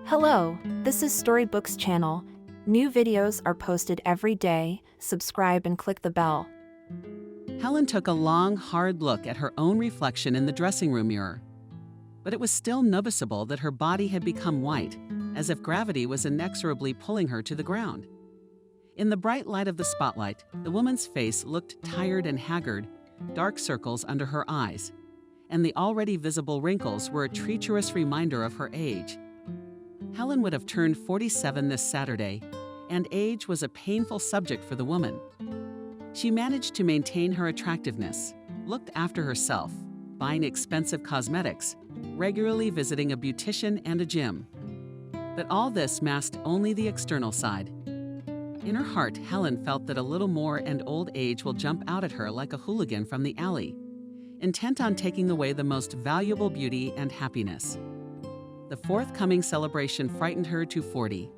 Hello, this is Storybooks channel. New videos are posted every day. Subscribe and click the bell. Helen took a long, hard look at her own reflection in the dressing room mirror. But it was still noticeable that her body had become white, as if gravity was inexorably pulling her to the ground. In the bright light of the spotlight, the woman's face looked tired and haggard, dark circles under her eyes, and the already visible wrinkles were a treacherous reminder of her age. Helen would have turned 47 this Saturday, and age was a painful subject for the woman. She managed to maintain her attractiveness, looked after herself, buying expensive cosmetics, regularly visiting a beautician and a gym. But all this masked only the external side. In her heart, Helen felt that a little more and old age will jump out at her like a hooligan from the alley, intent on taking away the most valuable beauty and happiness. The forthcoming celebration frightened her to 40.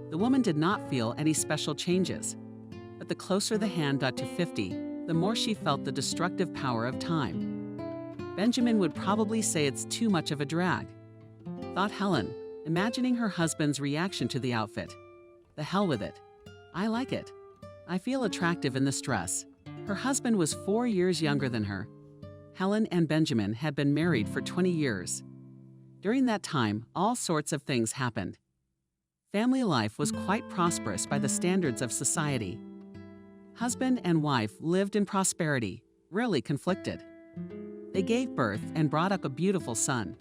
The woman did not feel any special changes, but the closer the hand got to 50, the more she felt the destructive power of time. Benjamin would probably say it's too much of a drag, thought Helen, imagining her husband's reaction to the outfit. The hell with it. I like it. I feel attractive in this dress. Her husband was 4 years younger than her. Helen and Benjamin had been married for 20 years. During that time, all sorts of things happened. Family life was quite prosperous by the standards of society. Husband and wife lived in prosperity, rarely conflicted. They gave birth and brought up a beautiful son.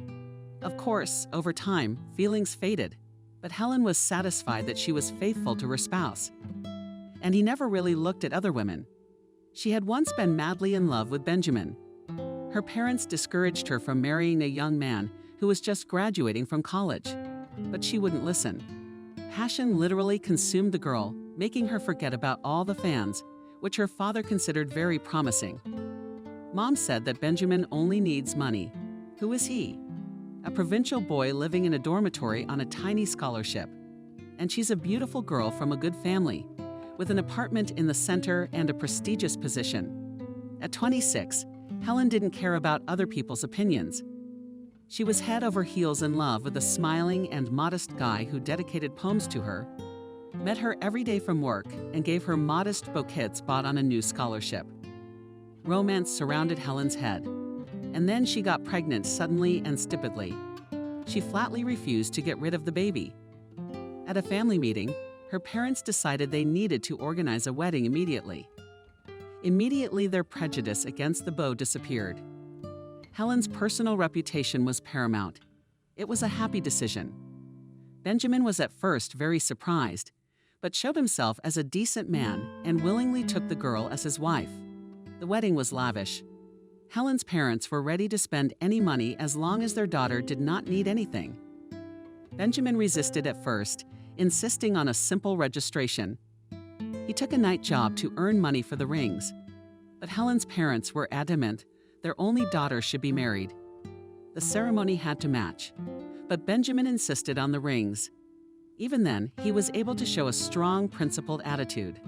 Of course, over time, feelings faded, but Helen was satisfied that she was faithful to her spouse. And he never really looked at other women. She had once been madly in love with Benjamin. Her parents discouraged her from marrying a young man who was just graduating from college, but she wouldn't listen. Passion literally consumed the girl, making her forget about all the fans, which her father considered very promising. Mom said that Benjamin only needs money. Who is he? A provincial boy living in a dormitory on a tiny scholarship. And she's a beautiful girl from a good family, with an apartment in the center and a prestigious position. At 26, Helen didn't care about other people's opinions. She was head over heels in love with a smiling and modest guy who dedicated poems to her, met her every day from work, and gave her modest bouquets bought on a new scholarship. Romance surrounded Helen's head, and then she got pregnant suddenly and stupidly. She flatly refused to get rid of the baby. At a family meeting, her parents decided they needed to organize a wedding immediately. Immediately, their prejudice against the beau disappeared. Helen's personal reputation was paramount. It was a happy decision. Benjamin was at first very surprised, but showed himself as a decent man and willingly took the girl as his wife. The wedding was lavish. Helen's parents were ready to spend any money as long as their daughter did not need anything. Benjamin resisted at first, insisting on a simple registration. He took a night job to earn money for the rings, but Helen's parents were adamant their only daughter should be married. The ceremony had to match, but Benjamin insisted on the rings. Even then, he was able to show a strong, principled attitude.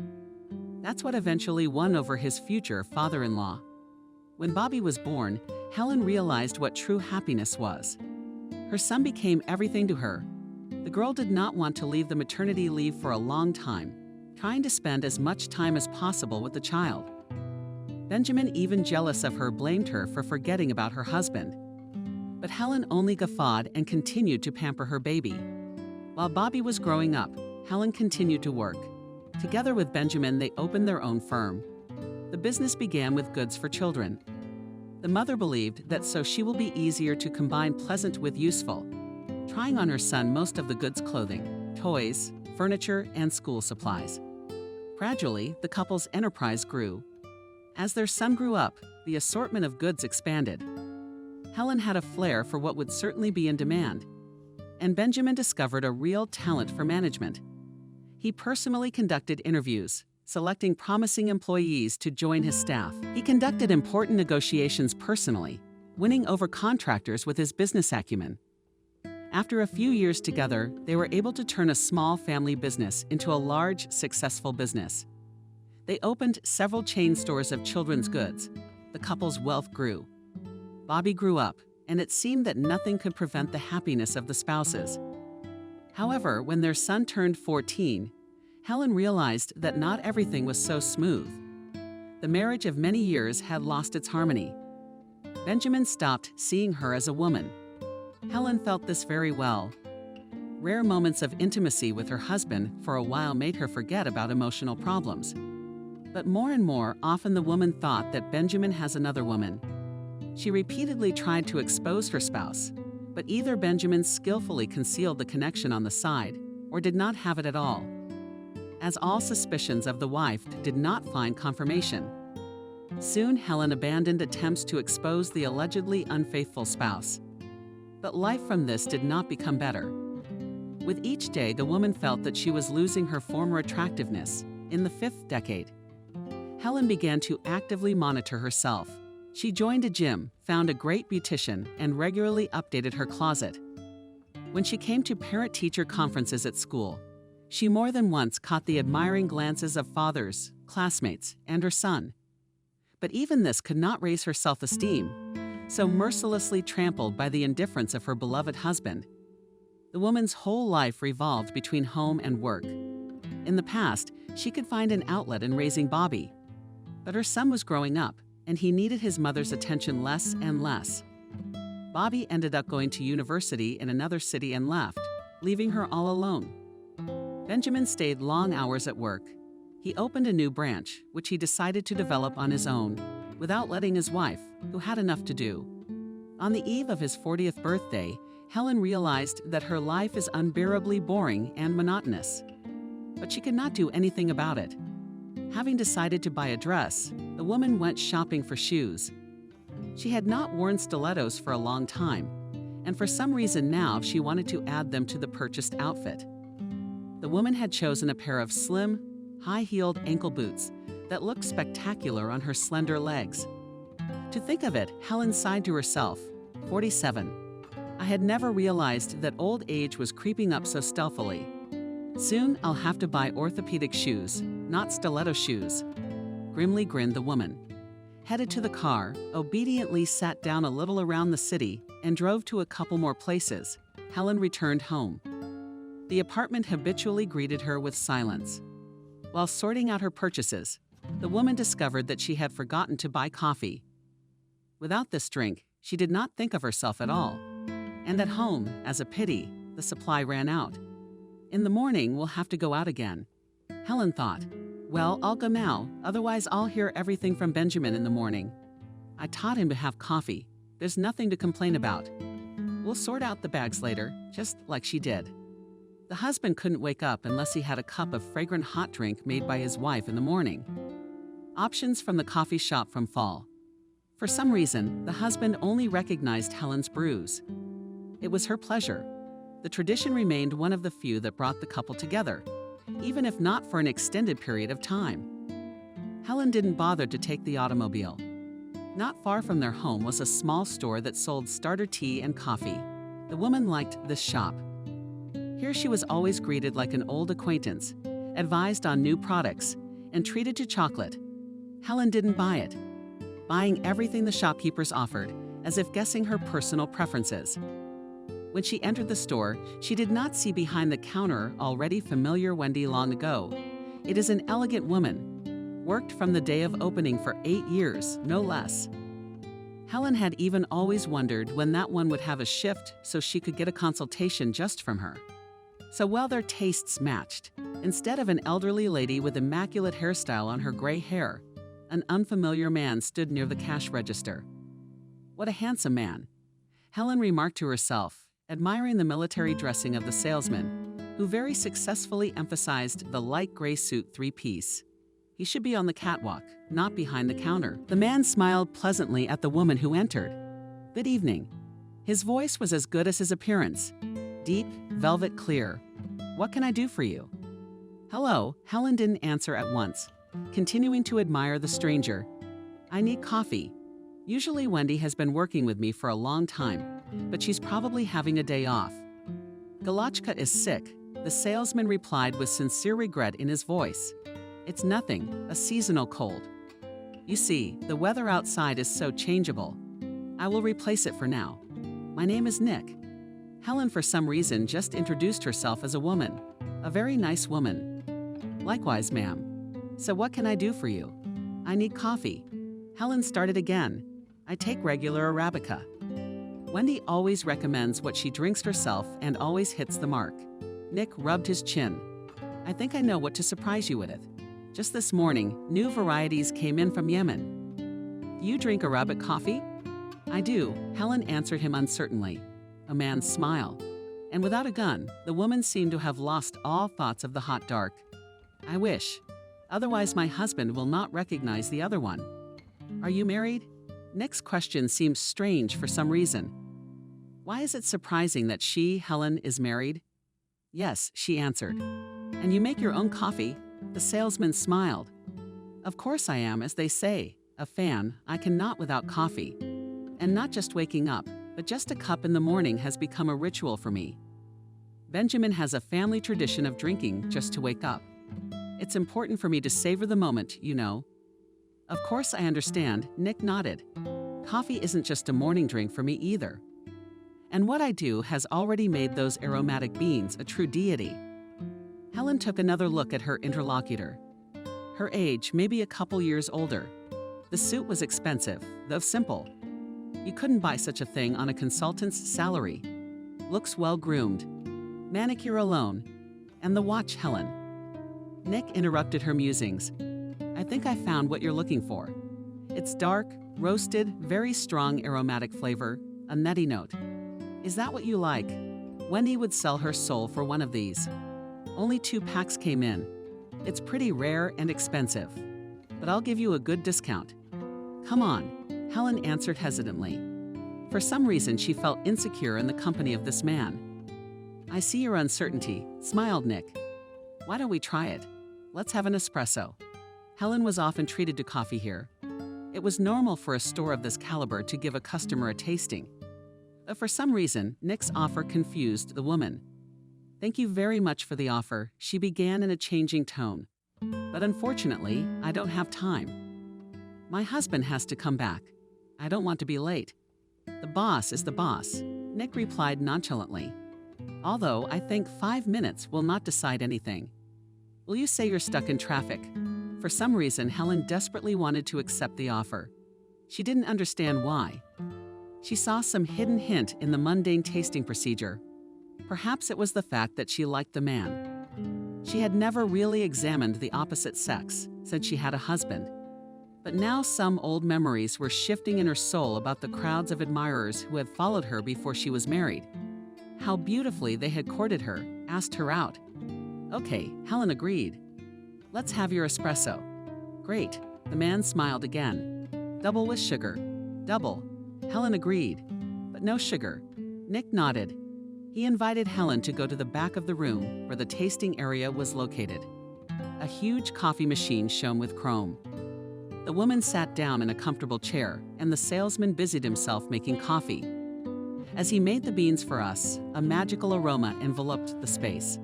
That's what eventually won over his future father-in-law. When Bobby was born, Helen realized what true happiness was. Her son became everything to her. The girl did not want to leave the maternity leave for a long time, trying to spend as much time as possible with the child. Benjamin, even jealous of her, blamed her for forgetting about her husband. But Helen only guffawed and continued to pamper her baby. While Bobby was growing up, Helen continued to work. Together with Benjamin, they opened their own firm. The business began with goods for children. The mother believed that so she will be easier to combine pleasant with useful, trying on her son most of the goods: clothing, toys, furniture, and school supplies. Gradually, the couple's enterprise grew. As their son grew up, the assortment of goods expanded. Helen had a flair for what would certainly be in demand, and Benjamin discovered a real talent for management. He personally conducted interviews, selecting promising employees to join his staff. He conducted important negotiations personally, winning over contractors with his business acumen. After a few years together, they were able to turn a small family business into a large, successful business. They opened several chain stores of children's goods. The couple's wealth grew. Bobby grew up, and it seemed that nothing could prevent the happiness of the spouses. However, when their son turned 14, Helen realized that not everything was so smooth. The marriage of many years had lost its harmony. Benjamin stopped seeing her as a woman. Helen felt this very well. Rare moments of intimacy with her husband for a while made her forget about emotional problems. But more and more, often the woman thought that Benjamin has another woman. She repeatedly tried to expose her spouse, but either Benjamin skillfully concealed the connection on the side or did not have it at all. As all suspicions of the wife did not find confirmation. Soon, Helen abandoned attempts to expose the allegedly unfaithful spouse. But life from this did not become better. With each day, the woman felt that she was losing her former attractiveness. In the 5th decade, Helen began to actively monitor herself. She joined a gym, found a great beautician, and regularly updated her closet. When she came to parent-teacher conferences at school, she more than once caught the admiring glances of fathers, classmates, and her son. But even this could not raise her self-esteem, so mercilessly trampled by the indifference of her beloved husband. The woman's whole life revolved between home and work. In the past, she could find an outlet in raising Bobby. But her son was growing up, and he needed his mother's attention less and less. Bobby ended up going to university in another city and left, leaving her all alone. Benjamin stayed long hours at work. He opened a new branch, which he decided to develop on his own, without letting his wife, who had enough to do. On the eve of his 40th birthday, Helen realized that her life is unbearably boring and monotonous. But she could not do anything about it. Having decided to buy a dress, the woman went shopping for shoes. She had not worn stilettos for a long time, and for some reason now she wanted to add them to the purchased outfit. The woman had chosen a pair of slim, high-heeled ankle boots that looked spectacular on her slender legs. To think of it, Helen sighed to herself, 47. I had never realized that old age was creeping up so stealthily. Soon I'll have to buy orthopedic shoes, not stiletto shoes. Grimly grinned the woman. Headed to the car, obediently sat down a little around the city and drove to a couple more places. Helen returned home. The apartment habitually greeted her with silence. While sorting out her purchases, the woman discovered that she had forgotten to buy coffee. Without this drink, she did not think of herself at all. And at home, as a pity, the supply ran out. In the morning, we'll have to go out again. Helen thought, well, I'll go now, otherwise I'll hear everything from Benjamin in the morning. I taught him to have coffee. There's nothing to complain about. We'll sort out the bags later, just like she did. The husband couldn't wake up unless he had a cup of fragrant hot drink made by his wife in the morning. Options from the coffee shop from Fall. For some reason, the husband only recognized Helen's brews. It was her pleasure. The tradition remained one of the few that brought the couple together, even if not for an extended period of time. Helen didn't bother to take the automobile. Not far from their home was a small store that sold starter tea and coffee. The woman liked this shop. Here she was always greeted like an old acquaintance, advised on new products, and treated to chocolate. Helen didn't buy it, buying everything the shopkeepers offered, as if guessing her personal preferences. When she entered the store, she did not see behind the counter already familiar Wendy long ago. It is an elegant woman, worked from the day of opening for 8 years, no less. Helen had even always wondered when that one would have a shift so she could get a consultation just from her. So well their tastes matched. Instead of an elderly lady with immaculate hairstyle on her gray hair, an unfamiliar man stood near the cash register. What a handsome man, Helen remarked to herself, admiring the military dressing of the salesman, who very successfully emphasized the light gray suit 3-piece. He should be on the catwalk, not behind the counter. The man smiled pleasantly at the woman who entered. Good evening. His voice was as good as his appearance. Deep, velvet clear. What can I do for you? Hello, Helen didn't answer at once, continuing to admire the stranger. I need coffee. Usually Wendy has been working with me for a long time, but she's probably having a day off. Galachka is sick, the salesman replied with sincere regret in his voice. It's nothing, a seasonal cold. You see, the weather outside is so changeable. I will replace it for now. My name is Nick. Helen, for some reason, just introduced herself as a woman. A very nice woman. Likewise, ma'am. So what can I do for you? I need coffee. Helen started again. I take regular Arabica. Wendy always recommends what she drinks herself and always hits the mark. Nick rubbed his chin. I think I know what to surprise you with. Just this morning, new varieties came in from Yemen. Do you drink Arabic coffee? I do, Helen answered him uncertainly. A man's smile. And without a gun, the woman seemed to have lost all thoughts of the hot dark. I wish. Otherwise, my husband will not recognize the other one. Are you married? Nick's question seemed strange for some reason. Why is it surprising that she, Helen, is married? Yes, she answered. And you make your own coffee? The salesman smiled. Of course I am, as they say. A fan, I cannot without coffee. And not just waking up, but just a cup in the morning has become a ritual for me. Benjamin has a family tradition of drinking just to wake up. It's important for me to savor the moment, you know. Of course I understand, Nick nodded. Coffee isn't just a morning drink for me either. And what I do has already made those aromatic beans a true deity. Helen took another look at her interlocutor. Her age, maybe a couple years older. The suit was expensive, though simple. You couldn't buy such a thing on a consultant's salary. Looks well-groomed. Manicure alone. And the watch, Helen. Nick interrupted her musings. I think I found what you're looking for. It's dark, roasted, very strong aromatic flavor, a nutty note. Is that what you like? Wendy would sell her soul for one of these. Only 2 packs came in. It's pretty rare and expensive. But I'll give you a good discount. Come on, Helen answered hesitantly. For some reason, she felt insecure in the company of this man. I see your uncertainty, smiled Nick. Why don't we try it? Let's have an espresso. Helen was often treated to coffee here. It was normal for a store of this caliber to give a customer a tasting. But for some reason, Nick's offer confused the woman. Thank you very much for the offer, she began in a changing tone. But unfortunately, I don't have time. My husband has to come back. I don't want to be late. The boss is the boss, Nick replied nonchalantly. Although I think 5 minutes will not decide anything. Will you say you're stuck in traffic? For some reason, Helen desperately wanted to accept the offer. She didn't understand why. She saw some hidden hint in the mundane tasting procedure. Perhaps it was the fact that she liked the man. She had never really examined the opposite sex since she had a husband. But now some old memories were shifting in her soul about the crowds of admirers who had followed her before she was married. How beautifully they had courted her, asked her out. Okay, Helen agreed. Let's have your espresso. Great, the man smiled again. Double with sugar. Double. Helen agreed. But no sugar. Nick nodded. He invited Helen to go to the back of the room where the tasting area was located. A huge coffee machine shone with chrome. The woman sat down in a comfortable chair, and the salesman busied himself making coffee. As he made the beans for us, a magical aroma enveloped the space.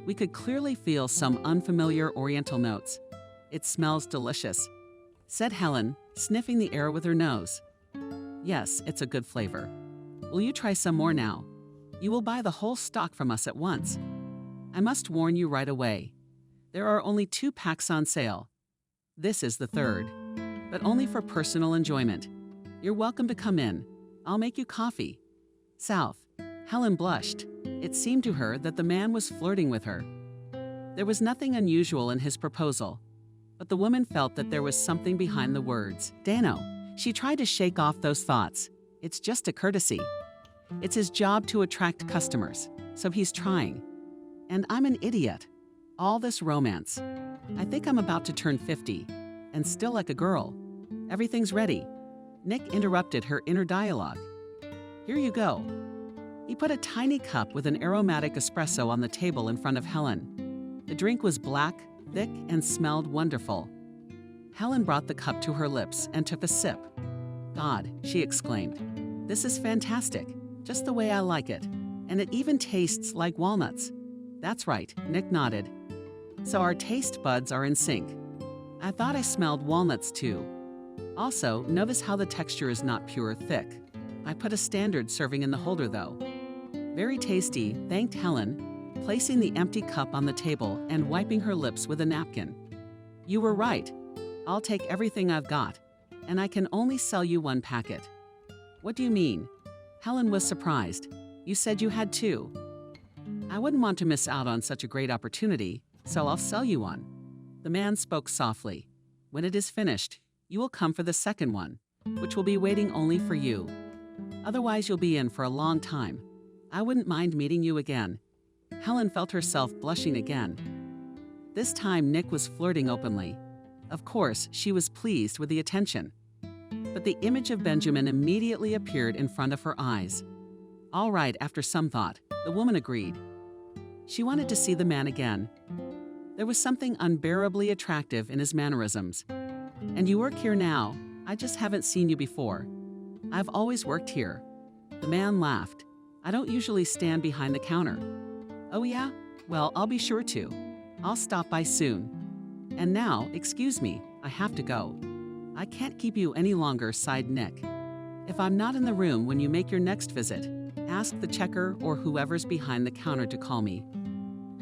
We could clearly feel some unfamiliar Oriental notes. It smells delicious, said Helen, sniffing the air with her nose. Yes, it's a good flavor. Will you try some more now? You will buy the whole stock from us at once. I must warn you right away. There are only 2 packs on sale. This is the 3rd, but only for personal enjoyment. You're welcome to come in. I'll make you coffee. South. Helen blushed. It seemed to her that the man was flirting with her. There was nothing unusual in his proposal, but the woman felt that there was something behind the words. Dano. She tried to shake off those thoughts. It's just a courtesy. It's his job to attract customers, so he's trying. And I'm an idiot. All this romance. I think I'm about to turn 50, and still like a girl. Everything's ready. Nick interrupted her inner dialogue. Here you go. He put a tiny cup with an aromatic espresso on the table in front of Helen. The drink was black, thick, and smelled wonderful. Helen brought the cup to her lips and took a sip. God, she exclaimed. This is fantastic, just the way I like it. And it even tastes like walnuts. That's right, Nick nodded. So our taste buds are in sync. I thought I smelled walnuts too. Also, notice how the texture is not pure thick. I put a standard serving in the holder though. Very tasty, thanked Helen, placing the empty cup on the table and wiping her lips with a napkin. You were right. I'll take everything I've got, and I can only sell you one packet. What do you mean? Helen was surprised. You said you had two. I wouldn't want to miss out on such a great opportunity, so I'll sell you one. The man spoke softly. When it is finished, you will come for the second one, which will be waiting only for you. Otherwise, you'll be in for a long time. I wouldn't mind meeting you again. Helen felt herself blushing again. This time, Nick was flirting openly. Of course, she was pleased with the attention. But the image of Benjamin immediately appeared in front of her eyes. All right, after some thought, the woman agreed. She wanted to see the man again. There was something unbearably attractive in his mannerisms. And you work here now. I just haven't seen you before. I've always worked here. The man laughed. I don't usually stand behind the counter. Oh yeah? Well, I'll be sure to. I'll stop by soon. And now, excuse me, I have to go. I can't keep you any longer, sighed Nick. If I'm not in the room when you make your next visit, ask the checker or whoever's behind the counter to call me.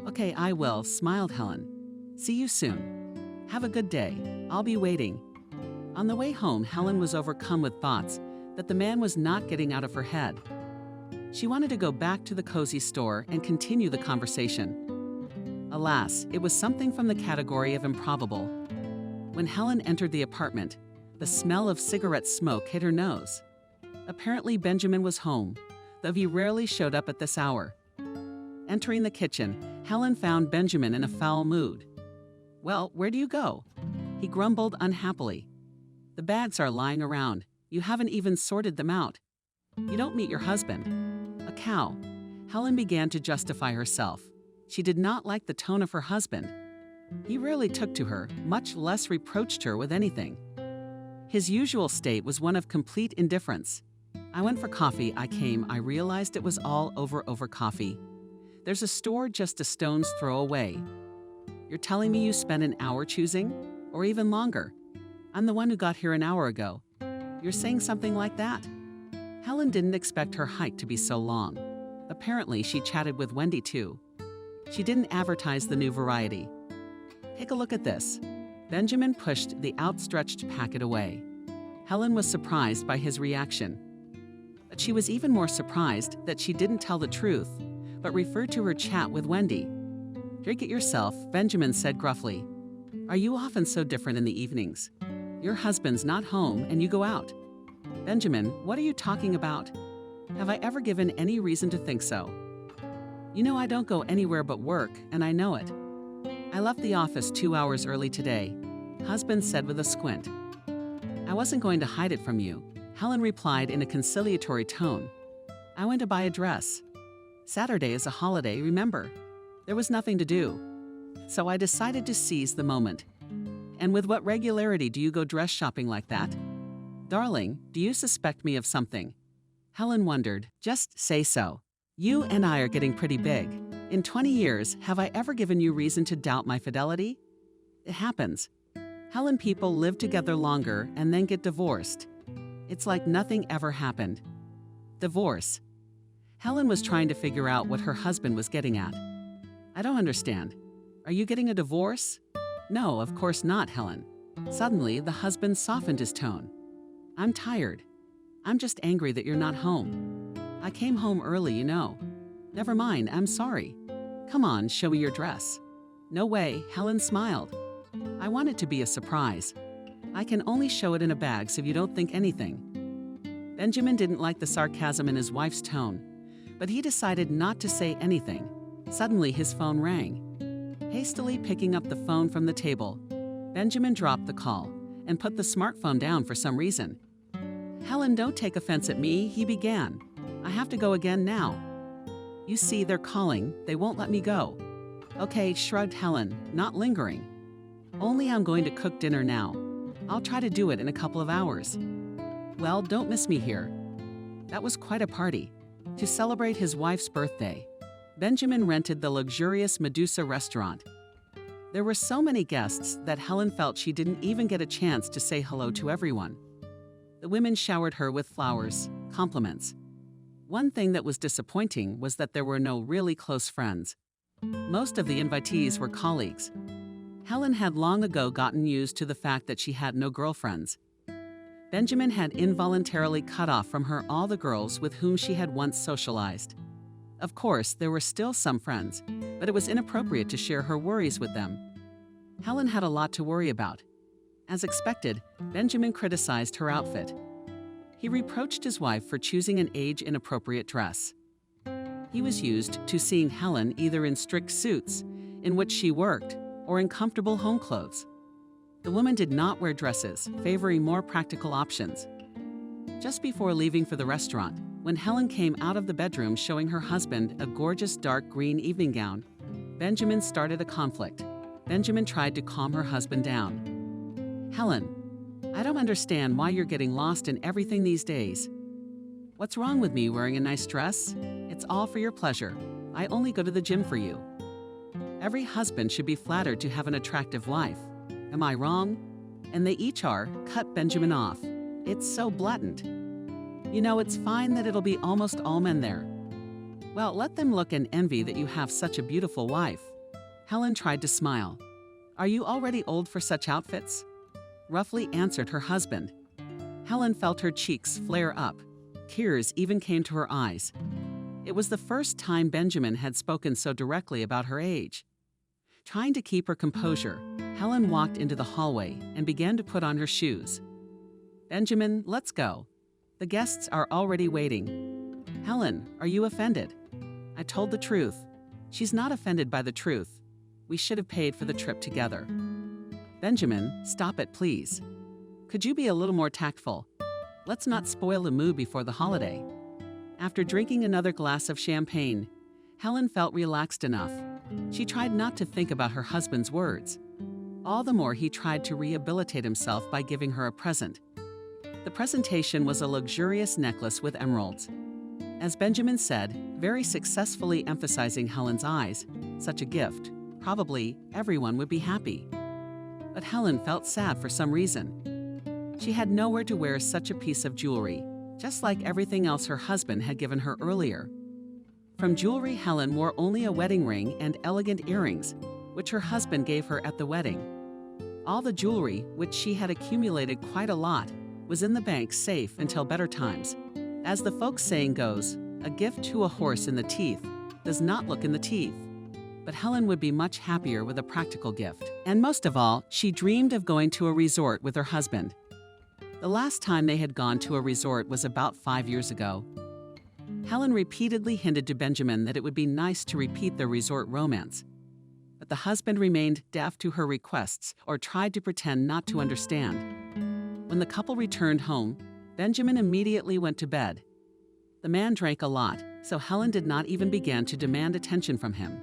Okay, I will, smiled Helen. See you soon. Have a good day. I'll be waiting. On the way home, Helen was overcome with thoughts that the man was not getting out of her head. She wanted to go back to the cozy store and continue the conversation. Alas, it was something from the category of improbable. When Helen entered the apartment, the smell of cigarette smoke hit her nose. Apparently, Benjamin was home, though he rarely showed up at this hour. Entering the kitchen, Helen found Benjamin in a foul mood. Well, where do you go? He grumbled unhappily. The bags are lying around. You haven't even sorted them out. You don't meet your husband. A cow. Helen began to justify herself. She did not like the tone of her husband. He rarely took to her, much less reproached her with anything. His usual state was one of complete indifference. I went for coffee, I realized it was all over coffee. There's a store just a stone's throw away. You're telling me you spent an hour choosing? Or even longer? I'm the one who got here an hour ago. You're saying something like that? Helen didn't expect her hike to be so long. Apparently, she chatted with Wendy too. She didn't advertise the new variety. Take a look at this. Benjamin pushed the outstretched packet away. Helen was surprised by his reaction. But she was even more surprised that she didn't tell the truth, but referred to her chat with Wendy. Drink it yourself, Benjamin said gruffly. Are you often so different in the evenings? Your husband's not home and you go out. Benjamin, what are you talking about? Have I ever given any reason to think so? You know I don't go anywhere but work, and I know it. I left the office 2 hours early today, husband said with a squint. I wasn't going to hide it from you, Helen replied in a conciliatory tone. I went to buy a dress. Saturday is a holiday, remember? There was nothing to do. So I decided to seize the moment. And with what regularity do you go dress shopping like that? Darling, do you suspect me of something? Helen wondered. Just say so. You and I are getting pretty big. In 20 years, have I ever given you reason to doubt my fidelity? It happens. Helen people live together longer and then get divorced. It's like nothing ever happened. Divorce. Helen was trying to figure out what her husband was getting at. I don't understand. Are you getting a divorce? No, of course not, Helen. Suddenly, the husband softened his tone. I'm tired. I'm just angry that you're not home. I came home early, you know. Never mind, I'm sorry. Come on, show me your dress. No way, Helen smiled. I want it to be a surprise. I can only show it in a bag so you don't think anything. Benjamin didn't like the sarcasm in his wife's tone, but he decided not to say anything. Suddenly, his phone rang. Hastily picking up the phone from the table, Benjamin dropped the call and put the smartphone down for some reason. Helen, don't take offense at me, he began. I have to go again now. You see, they're calling. They won't let me go. Okay, shrugged Helen, not lingering. Only I'm going to cook dinner now. I'll try to do it in a couple of hours. Well, don't miss me here. That was quite a party. To celebrate his wife's birthday, Benjamin rented the luxurious Medusa restaurant. There were so many guests that Helen felt she didn't even get a chance to say hello to everyone. The women showered her with flowers, compliments. One thing that was disappointing was that there were no really close friends. Most of the invitees were colleagues. Helen had long ago gotten used to the fact that she had no girlfriends. Benjamin had involuntarily cut off from her all the girls with whom she had once socialized. Of course, there were still some friends, but it was inappropriate to share her worries with them. Helen had a lot to worry about. As expected, Benjamin criticized her outfit. He reproached his wife for choosing an age-inappropriate dress. He was used to seeing Helen either in strict suits, in which she worked, or in comfortable home clothes. The woman did not wear dresses, favoring more practical options. Just before leaving for the restaurant, when Helen came out of the bedroom showing her husband a gorgeous dark green evening gown, Benjamin started a conflict. Benjamin tried to calm her husband down. "Helen, I don't understand why you're getting lost in everything these days. What's wrong with me wearing a nice dress? It's all for your pleasure. I only go to the gym for you. Every husband should be flattered to have an attractive wife. Am I wrong?" And they each cut Benjamin off. "It's so blatant. You know, it's fine that it'll be almost all men there. Well, let them look and envy that you have such a beautiful wife." Helen tried to smile. "Are you already old for such outfits?" roughly answered her husband. Helen felt her cheeks flare up. Tears even came to her eyes. It was the first time Benjamin had spoken so directly about her age. Trying to keep her composure, Helen walked into the hallway and began to put on her shoes. "Benjamin, let's go. The guests are already waiting." "Helen, are you offended?" "I told the truth." "She's not offended by the truth. We should have paid for the trip together." "Benjamin, stop it, please. Could you be a little more tactful? Let's not spoil the mood before the holiday." After drinking another glass of champagne, Helen felt relaxed enough. She tried not to think about her husband's words. All the more he tried to rehabilitate himself by giving her a present. The presentation was a luxurious necklace with emeralds. As Benjamin said, very successfully emphasizing Helen's eyes, such a gift, probably everyone would be happy. But Helen felt sad for some reason. She had nowhere to wear such a piece of jewelry, just like everything else her husband had given her earlier. From jewelry, Helen wore only a wedding ring and elegant earrings, which her husband gave her at the wedding. All the jewelry, which she had accumulated quite a lot, was in the bank safe until better times. As the folk saying goes, a gift to a horse in the teeth does not look in the teeth. But Helen would be much happier with a practical gift. And most of all, she dreamed of going to a resort with her husband. The last time they had gone to a resort was about 5 years ago. Helen repeatedly hinted to Benjamin that it would be nice to repeat their resort romance. But the husband remained deaf to her requests or tried to pretend not to understand. When the couple returned home, Benjamin immediately went to bed. The man drank a lot, so Helen did not even begin to demand attention from him.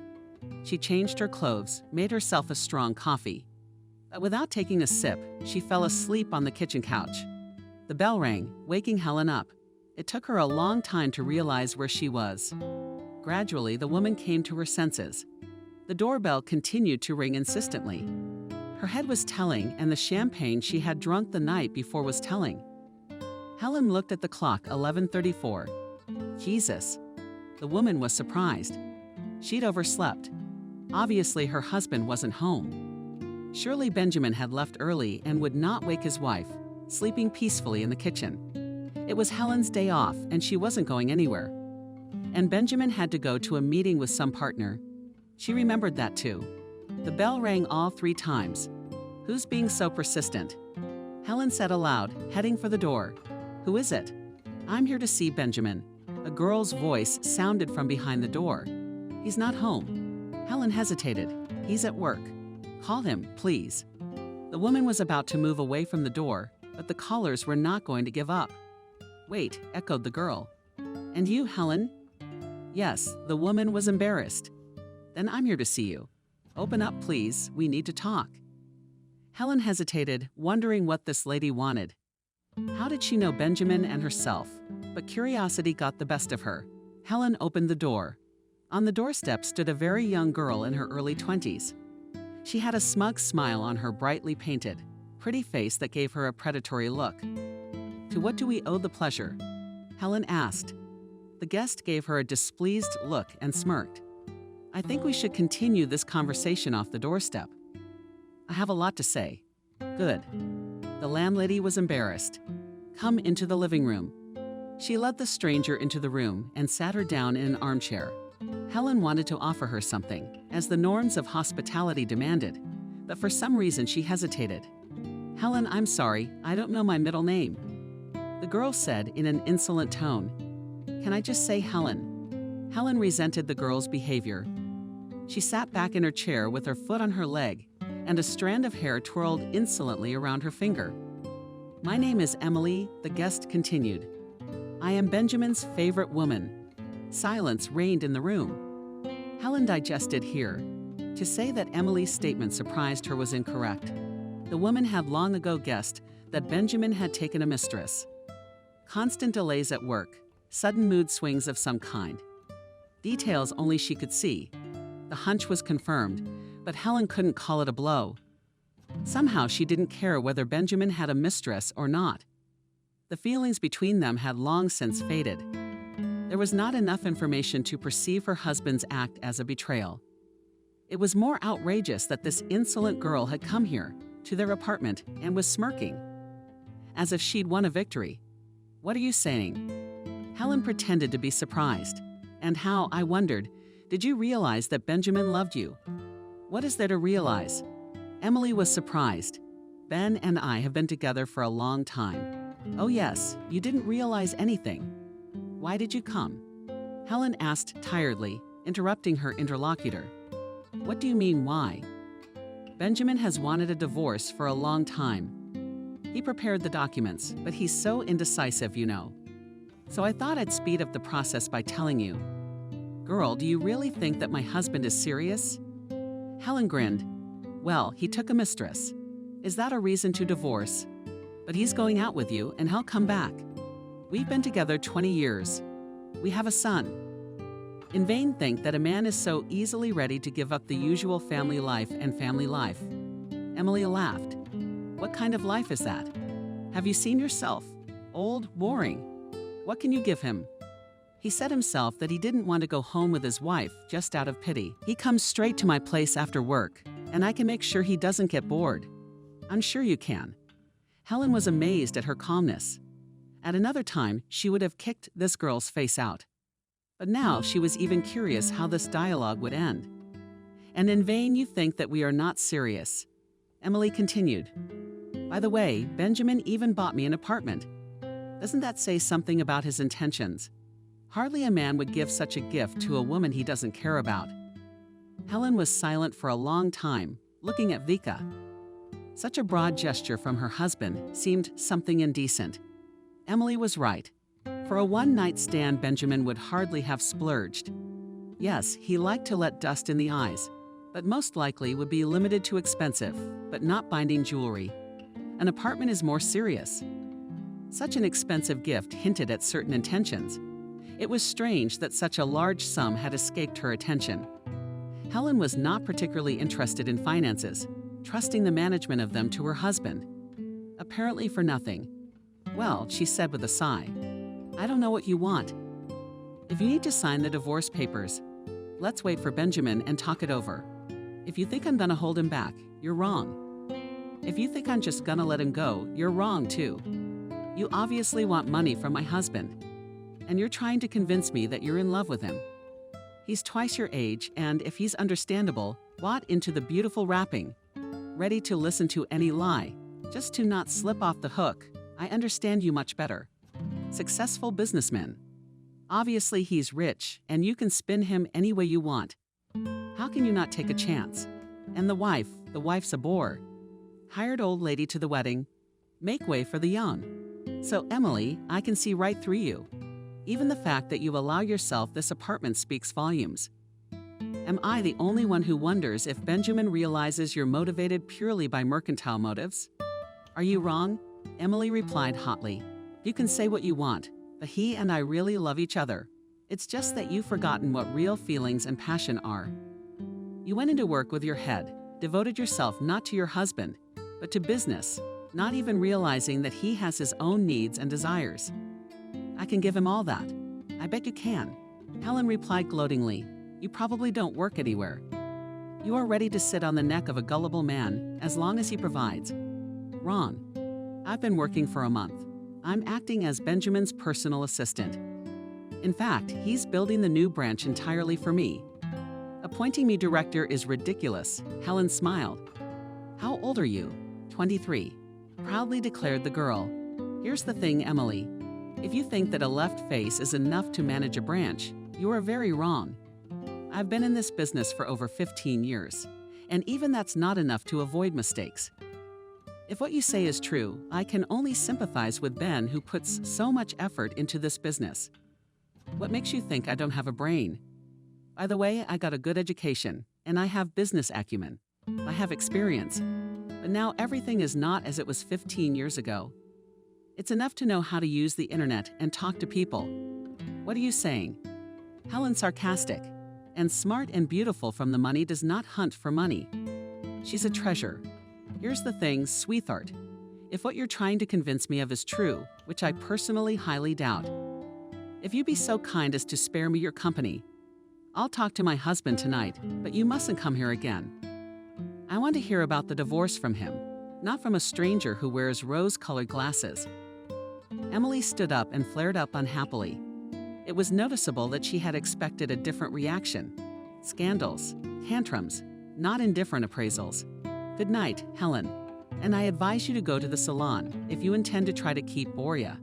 She changed her clothes, made herself a strong coffee. But without taking a sip, she fell asleep on the kitchen couch. The bell rang, waking Helen up. It took her a long time to realize where she was. Gradually, the woman came to her senses. The doorbell continued to ring insistently. Her head was telling, and the champagne she had drunk the night before was telling. Helen looked at the clock, 11:34. Jesus! The woman was surprised. She'd overslept. Obviously, her husband wasn't home. Surely Benjamin had left early and would not wake his wife, sleeping peacefully in the kitchen. It was Helen's day off, and she wasn't going anywhere. And Benjamin had to go to a meeting with some partner. She remembered that too. The bell rang all 3 times. Who's being so persistent? Helen said aloud, heading for the door. Who is it? I'm here to see Benjamin. A girl's voice sounded from behind the door. He's not home. Helen hesitated. He's at work. Call him, please. The woman was about to move away from the door, but the callers were not going to give up. Wait, echoed the girl. And you, Helen? Yes, the woman was embarrassed. Then I'm here to see you. Open up, please. We need to talk. Helen hesitated, wondering what this lady wanted. How did she know Benjamin and herself? But curiosity got the best of her. Helen opened the door. On the doorstep stood a very young girl in her early 20s. She had a smug smile on her brightly painted, pretty face that gave her a predatory look. To what do we owe the pleasure? Helen asked. The guest gave her a displeased look and smirked. "I think we should continue this conversation off the doorstep. I have a lot to say." "Good." The landlady was embarrassed. "Come into the living room." She led the stranger into the room and sat her down in an armchair. Helen wanted to offer her something, as the norms of hospitality demanded, but for some reason she hesitated. "Helen, I'm sorry, I don't know my middle name." The girl said in an insolent tone. "Can I just say Helen?" Helen resented the girl's behavior. She sat back in her chair with her foot on her leg, and a strand of hair twirled insolently around her finger. "My name is Emily," the guest continued. "I am Benjamin's favorite woman." Silence reigned in the room. Helen digested here. To say that Emily's statement surprised her was incorrect. The woman had long ago guessed that Benjamin had taken a mistress. Constant delays at work, sudden mood swings of some kind. Details only she could see. The hunch was confirmed, but Helen couldn't call it a blow. Somehow she didn't care whether Benjamin had a mistress or not. The feelings between them had long since faded. There was not enough information to perceive her husband's act as a betrayal. It was more outrageous that this insolent girl had come here, to their apartment, and was smirking, as if she'd won a victory. "What are you saying?" Helen pretended to be surprised. "And how, I wondered, did you realize that Benjamin loved you?" "What is there to realize?" Emily was surprised. "Ben and I have been together for a long time." "Oh yes, you didn't realize anything. Why did you come?" Helen asked tiredly, interrupting her interlocutor. "What do you mean, why?" "Benjamin has wanted a divorce for a long time. He prepared the documents, but he's so indecisive, you know. So I thought I'd speed up the process by telling you." "Girl, do you really think that my husband is serious?" Helen grinned. "Well, he took a mistress. Is that a reason to divorce? But he's going out with you, and he'll come back. We've been together 20 years. We have a son. In vain think that a man is so easily ready to give up the usual family life and family life." Emily laughed. "What kind of life is that? Have you seen yourself? Old, boring. What can you give him?" He said himself that he didn't want to go home with his wife just out of pity. "He comes straight to my place after work, and I can make sure he doesn't get bored." "I'm sure you can." Helen was amazed at her calmness. At another time, she would have kicked this girl's face out. But now she was even curious how this dialogue would end. "And in vain you think that we are not serious." Emily continued. "By the way, Benjamin even bought me an apartment. Doesn't that say something about his intentions? Hardly a man would give such a gift to a woman he doesn't care about." Helen was silent for a long time, looking at Vika. Such a broad gesture from her husband seemed something indecent. Emily was right. For a one-night stand, Benjamin would hardly have splurged. Yes, he liked to let dust in the eyes, but most likely would be limited to expensive, but not binding jewelry. An apartment is more serious. Such an expensive gift hinted at certain intentions. It was strange that such a large sum had escaped her attention. Helen was not particularly interested in finances, trusting the management of them to her husband. Apparently for nothing. "Well," she said with a sigh, "I don't know what you want. If you need to sign the divorce papers, let's wait for Benjamin and talk it over. If you think I'm gonna hold him back, you're wrong. If you think I'm just gonna let him go, you're wrong too. You obviously want money from my husband, and you're trying to convince me that you're in love with him. He's twice your age, and if he's understandable, bought into the beautiful wrapping, ready to listen to any lie, just to not slip off the hook. I understand you much better. Successful businessman. Obviously he's rich, and you can spin him any way you want. How can you not take a chance? And the wife's a bore. Hired old lady to the wedding. Make way for the young. So Emily, I can see right through you. Even the fact that you allow yourself this apartment speaks volumes. Am I the only one who wonders if Benjamin realizes you're motivated purely by mercantile motives? Are you wrong?" Emily replied hotly. "You can say what you want, but he and I really love each other. It's just that you've forgotten what real feelings and passion are. You went into work with your head, devoted yourself not to your husband, but to business, not even realizing that he has his own needs and desires. I can give him all that. I bet you can. Helen replied gloatingly. You probably don't work anywhere. You are ready to sit on the neck of a gullible man as long as he provides. Wrong. I've been working for a month. I'm acting as Benjamin's personal assistant. In fact, he's building the new branch entirely for me. Appointing me director is ridiculous. Helen smiled. How old are you? 23. Proudly declared the girl. Here's the thing, Emily. If you think that a left face is enough to manage a branch, you are very wrong. I've been in this business for over 15 years, and even that's not enough to avoid mistakes. If what you say is true, I can only sympathize with Ben, who puts so much effort into this business. What makes you think I don't have a brain? By the way, I got a good education, and I have business acumen. I have experience. But now everything is not as it was 15 years ago. It's enough to know how to use the internet and talk to people. What are you saying? Helen's sarcastic. And smart and beautiful from the money does not hunt for money. She's a treasure. Here's the thing, sweetheart. If what you're trying to convince me of is true, which I personally highly doubt, if you be so kind as to spare me your company, I'll talk to my husband tonight, but you mustn't come here again. I want to hear about the divorce from him, not from a stranger who wears rose-colored glasses. Emily stood up and flared up unhappily. It was noticeable that she had expected a different reaction. Scandals, tantrums, not indifferent appraisals. Good night, Helen. And I advise you to go to the salon if you intend to try to keep Boria.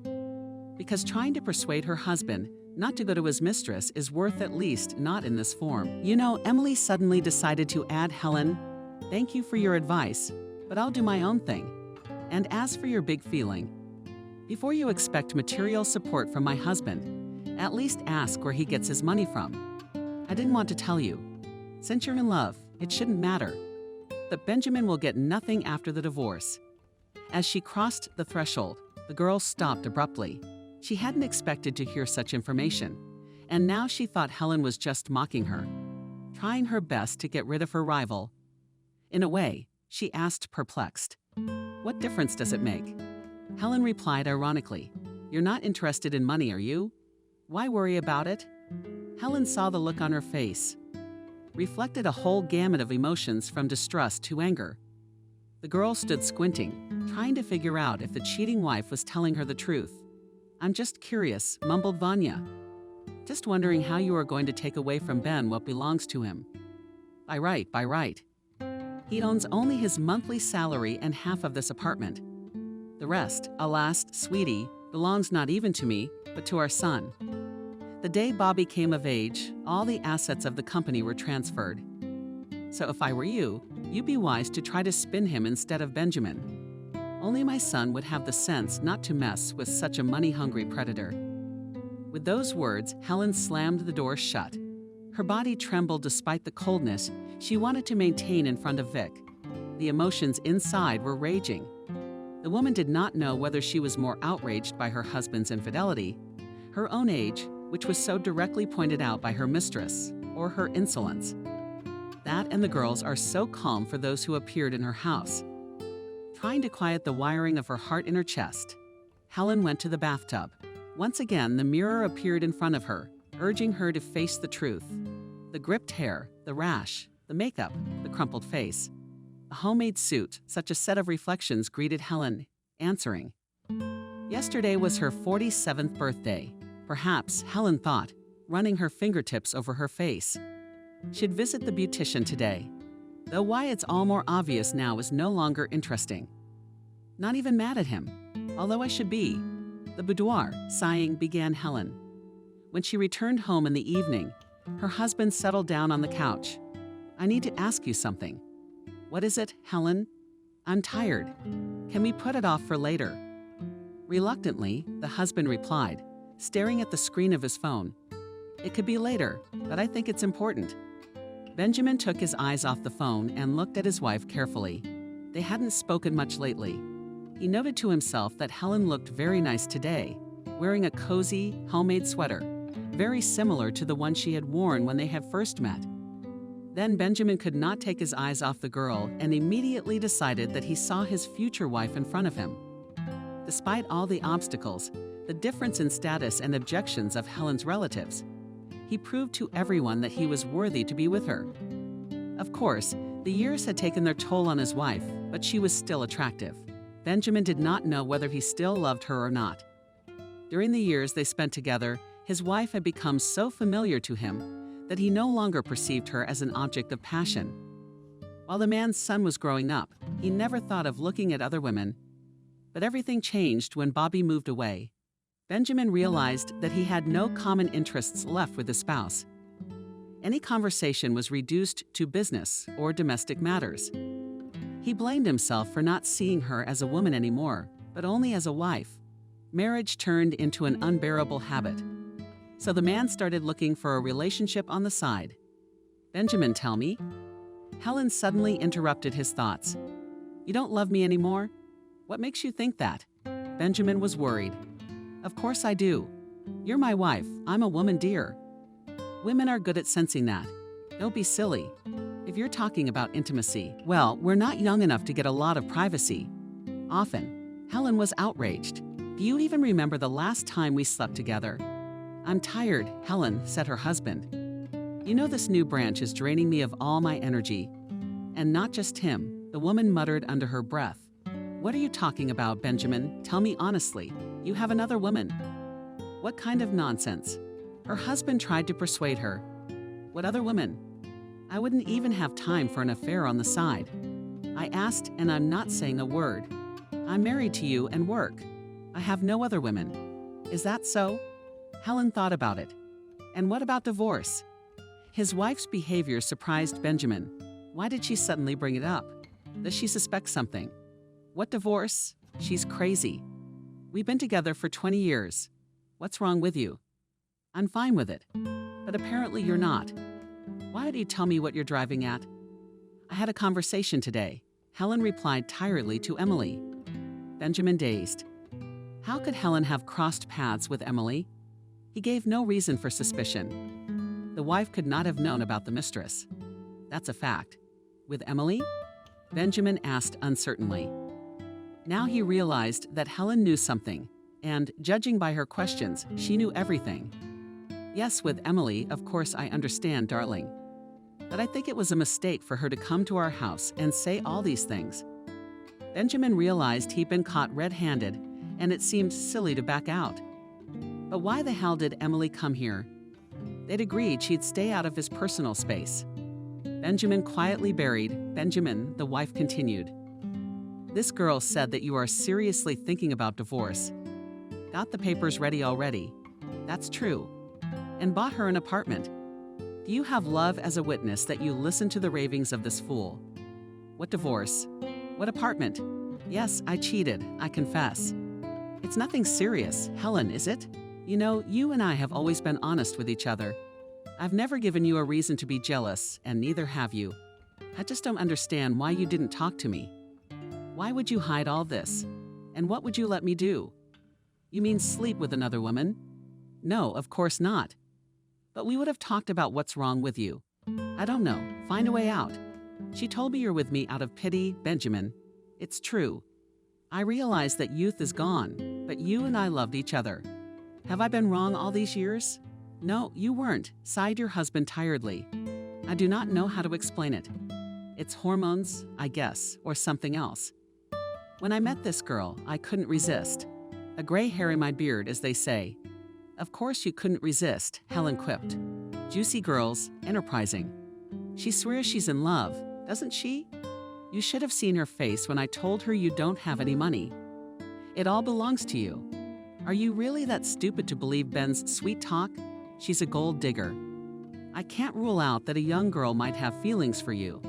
Because trying to persuade her husband not to go to his mistress is worth at least not in this form. You know, Emily suddenly decided to add, Helen, thank you for your advice, but I'll do my own thing. And as for your big feeling, before you expect material support from my husband, at least ask where he gets his money from. I didn't want to tell you. Since you're in love, it shouldn't matter. But Benjamin will get nothing after the divorce. As she crossed the threshold, the girl stopped abruptly. She hadn't expected to hear such information, and now she thought Helen was just mocking her, trying her best to get rid of her rival. In a way, she asked, perplexed, what difference does it make? Helen replied ironically, you're not interested in money, are you? Why worry about it? Helen saw the look on her face, reflected a whole gamut of emotions from distrust to anger. The girl stood squinting, trying to figure out if the cheating wife was telling her the truth. I'm just curious, mumbled Vanya. Just wondering how you are going to take away from Ben what belongs to him. By right. He owns only his monthly salary and half of this apartment. The rest, alas, sweetie, belongs not even to me, but to our son. The day Bobby came of age, all the assets of the company were transferred. So if I were you, you'd be wise to try to spin him instead of Benjamin. Only my son would have the sense not to mess with such a money-hungry predator. With those words, Helen slammed the door shut. Her body trembled despite the coldness she wanted to maintain in front of Vic. The emotions inside were raging. The woman did not know whether she was more outraged by her husband's infidelity, her own age, which was so directly pointed out by her mistress, or her insolence. That and the girls are so calm for those who appeared in her house. Trying to quiet the wiring of her heart in her chest, Helen went to the bathtub. Once again, the mirror appeared in front of her, urging her to face the truth. The gripped hair, the rash, the makeup, the crumpled face. A homemade suit, such a set of reflections greeted Helen, answering. Yesterday was her 47th birthday. Perhaps, Helen thought, running her fingertips over her face. She'd visit the beautician today, though why it's all more obvious now is no longer interesting. Not even mad at him, although I should be. The boudoir, sighing, began Helen. When she returned home in the evening, her husband settled down on the couch. I need to ask you something. What is it, Helen? I'm tired. Can we put it off for later? Reluctantly, the husband replied, staring at the screen of his phone. It could be later, but I think it's important. Benjamin took his eyes off the phone and looked at his wife carefully. They hadn't spoken much lately. He noted to himself that Helen looked very nice today, wearing a cozy, homemade sweater, very similar to the one she had worn when they had first met. Then Benjamin could not take his eyes off the girl and immediately decided that he saw his future wife in front of him. Despite all the obstacles, the difference in status and objections of Helen's relatives. He proved to everyone that he was worthy to be with her. Of course, the years had taken their toll on his wife, but she was still attractive. Benjamin did not know whether he still loved her or not. During the years they spent together, his wife had become so familiar to him that he no longer perceived her as an object of passion. While the man's son was growing up, he never thought of looking at other women. But everything changed when Bobby moved away. Benjamin realized that he had no common interests left with his spouse. Any conversation was reduced to business or domestic matters. He blamed himself for not seeing her as a woman anymore, but only as a wife. Marriage turned into an unbearable habit. So the man started looking for a relationship on the side. "Benjamin, tell me." Helen suddenly interrupted his thoughts. "You don't love me anymore? What makes you think that?" Benjamin was worried. "Of course I do. You're my wife. I'm a woman, dear. Women are good at sensing that. Don't be silly. If you're talking about intimacy, well, we're not young enough to get a lot of privacy." Often, Helen was outraged. "Do you even remember the last time we slept together?" "I'm tired," Helen said her husband. "You know this new branch is draining me of all my energy." "And not just him," the woman muttered under her breath. "What are you talking about, Benjamin? Tell me honestly. You have another woman." "What kind of nonsense?" Her husband tried to persuade her. "What other woman? I wouldn't even have time for an affair on the side. I asked, and I'm not saying a word. I'm married to you and work. I have no other women." "Is that so?" Helen thought about it. "And what about divorce?" His wife's behavior surprised Benjamin. Why did she suddenly bring it up? Does she suspect something? "What divorce? She's crazy. We've been together for 20 years. What's wrong with you?" "I'm fine with it. But apparently you're not. Why don't you tell me what you're driving at?" "I had a conversation today," Helen replied tiredly to Emily. Benjamin dazed. How could Helen have crossed paths with Emily? He gave no reason for suspicion. The wife could not have known about the mistress. That's a fact. With Emily? Benjamin asked uncertainly. Now he realized that Helen knew something, and, judging by her questions, she knew everything. "Yes, with Emily, of course I understand, darling. But I think it was a mistake for her to come to our house and say all these things." Benjamin realized he'd been caught red-handed, and it seemed silly to back out. But why the hell did Emily come here? They'd agreed she'd stay out of his personal space. Benjamin quietly buried. "Benjamin," the wife continued. "This girl said that you are seriously thinking about divorce. Got the papers ready already. That's true. And bought her an apartment. Do you have love as a witness that you listened to the ravings of this fool? What divorce? What apartment? Yes, I cheated, I confess. It's nothing serious, Helen, is it? You know, you and I have always been honest with each other. I've never given you a reason to be jealous, and neither have you. I just don't understand why you didn't talk to me. Why would you hide all this? And what would you let me do? You mean sleep with another woman? No, of course not. But we would have talked about what's wrong with you. I don't know. Find a way out. She told me you're with me out of pity, Benjamin. It's true. I realize that youth is gone, but you and I loved each other. Have I been wrong all these years? No, you weren't, sighed your husband tiredly. I do not know how to explain it. It's hormones, I guess, or something else. When I met this girl, I couldn't resist. A gray hair in my beard, as they say. Of course you couldn't resist, Helen quipped. Juicy girls, enterprising. She swears she's in love, doesn't she? You should have seen her face when I told her you don't have any money. It all belongs to you. Are you really that stupid to believe Ben's sweet talk? She's a gold digger. I can't rule out that a young girl might have feelings for you,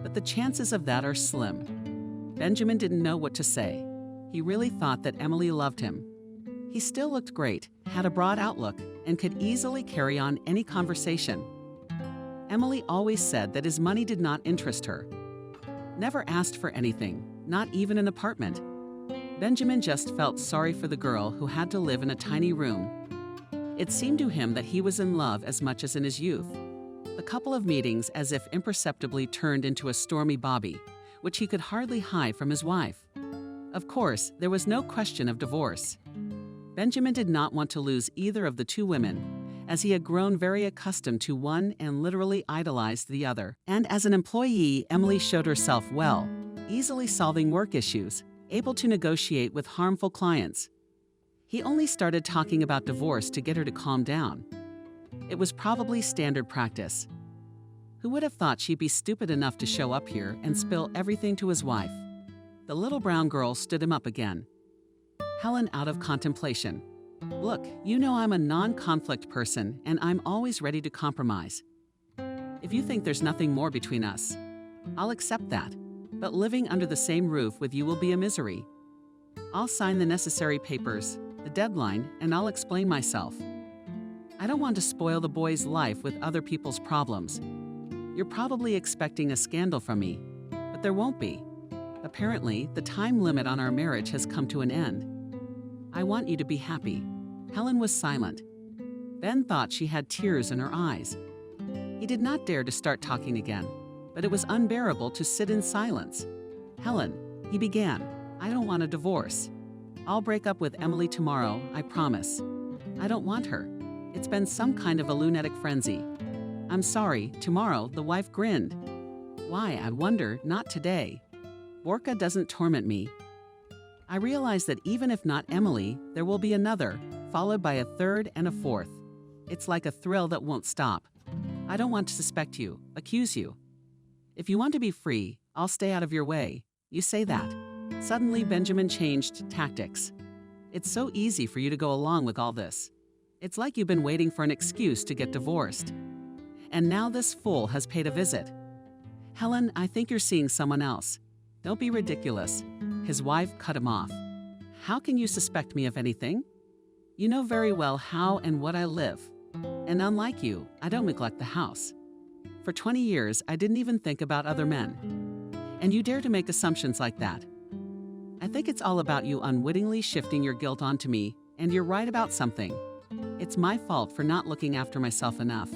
but the chances of that are slim. Benjamin didn't know what to say. He really thought that Emily loved him. He still looked great, had a broad outlook, and could easily carry on any conversation. Emily always said that his money did not interest her. Never asked for anything, not even an apartment. Benjamin just felt sorry for the girl who had to live in a tiny room. It seemed to him that he was in love as much as in his youth. The couple of meetings as if imperceptibly turned into a stormy Bobby, which he could hardly hide from his wife. Of course, there was no question of divorce. Benjamin did not want to lose either of the two women, as he had grown very accustomed to one and literally idolized the other. And as an employee, Emily showed herself well, easily solving work issues, able to negotiate with harmful clients. He only started talking about divorce to get her to calm down. It was probably standard practice. Who would have thought she'd be stupid enough to show up here and spill everything to his wife? The little brown girl stood him up again. Helen out of contemplation. Look, you know I'm a non-conflict person and I'm always ready to compromise. If you think there's nothing more between us, I'll accept that. But living under the same roof with you will be a misery. I'll sign the necessary papers, the deadline, and I'll explain myself. I don't want to spoil the boy's life with other people's problems. You're probably expecting a scandal from me, but there won't be. Apparently, the time limit on our marriage has come to an end. I want you to be happy. Helen was silent. Ben thought she had tears in her eyes. He did not dare to start talking again, but it was unbearable to sit in silence. Helen, he began, I don't want a divorce. I'll break up with Emily tomorrow, I promise. I don't want her. It's been some kind of a lunatic frenzy. I'm sorry, tomorrow, the wife grinned. Why, I wonder, not today. Borka doesn't torment me. I realize that even if not Emily, there will be another, followed by a third and a fourth. It's like a thrill that won't stop. I don't want to suspect you, accuse you. If you want to be free, I'll stay out of your way. You say that. Suddenly, Benjamin changed tactics. It's so easy for you to go along with all this. It's like you've been waiting for an excuse to get divorced. And now this fool has paid a visit. Helen, I think you're seeing someone else. Don't be ridiculous. His wife cut him off. How can you suspect me of anything? You know very well how and what I live. And unlike you, I don't neglect the house. For 20 years, I didn't even think about other men. And you dare to make assumptions like that. I think it's all about you unwittingly shifting your guilt onto me, and you're right about something. It's my fault for not looking after myself enough.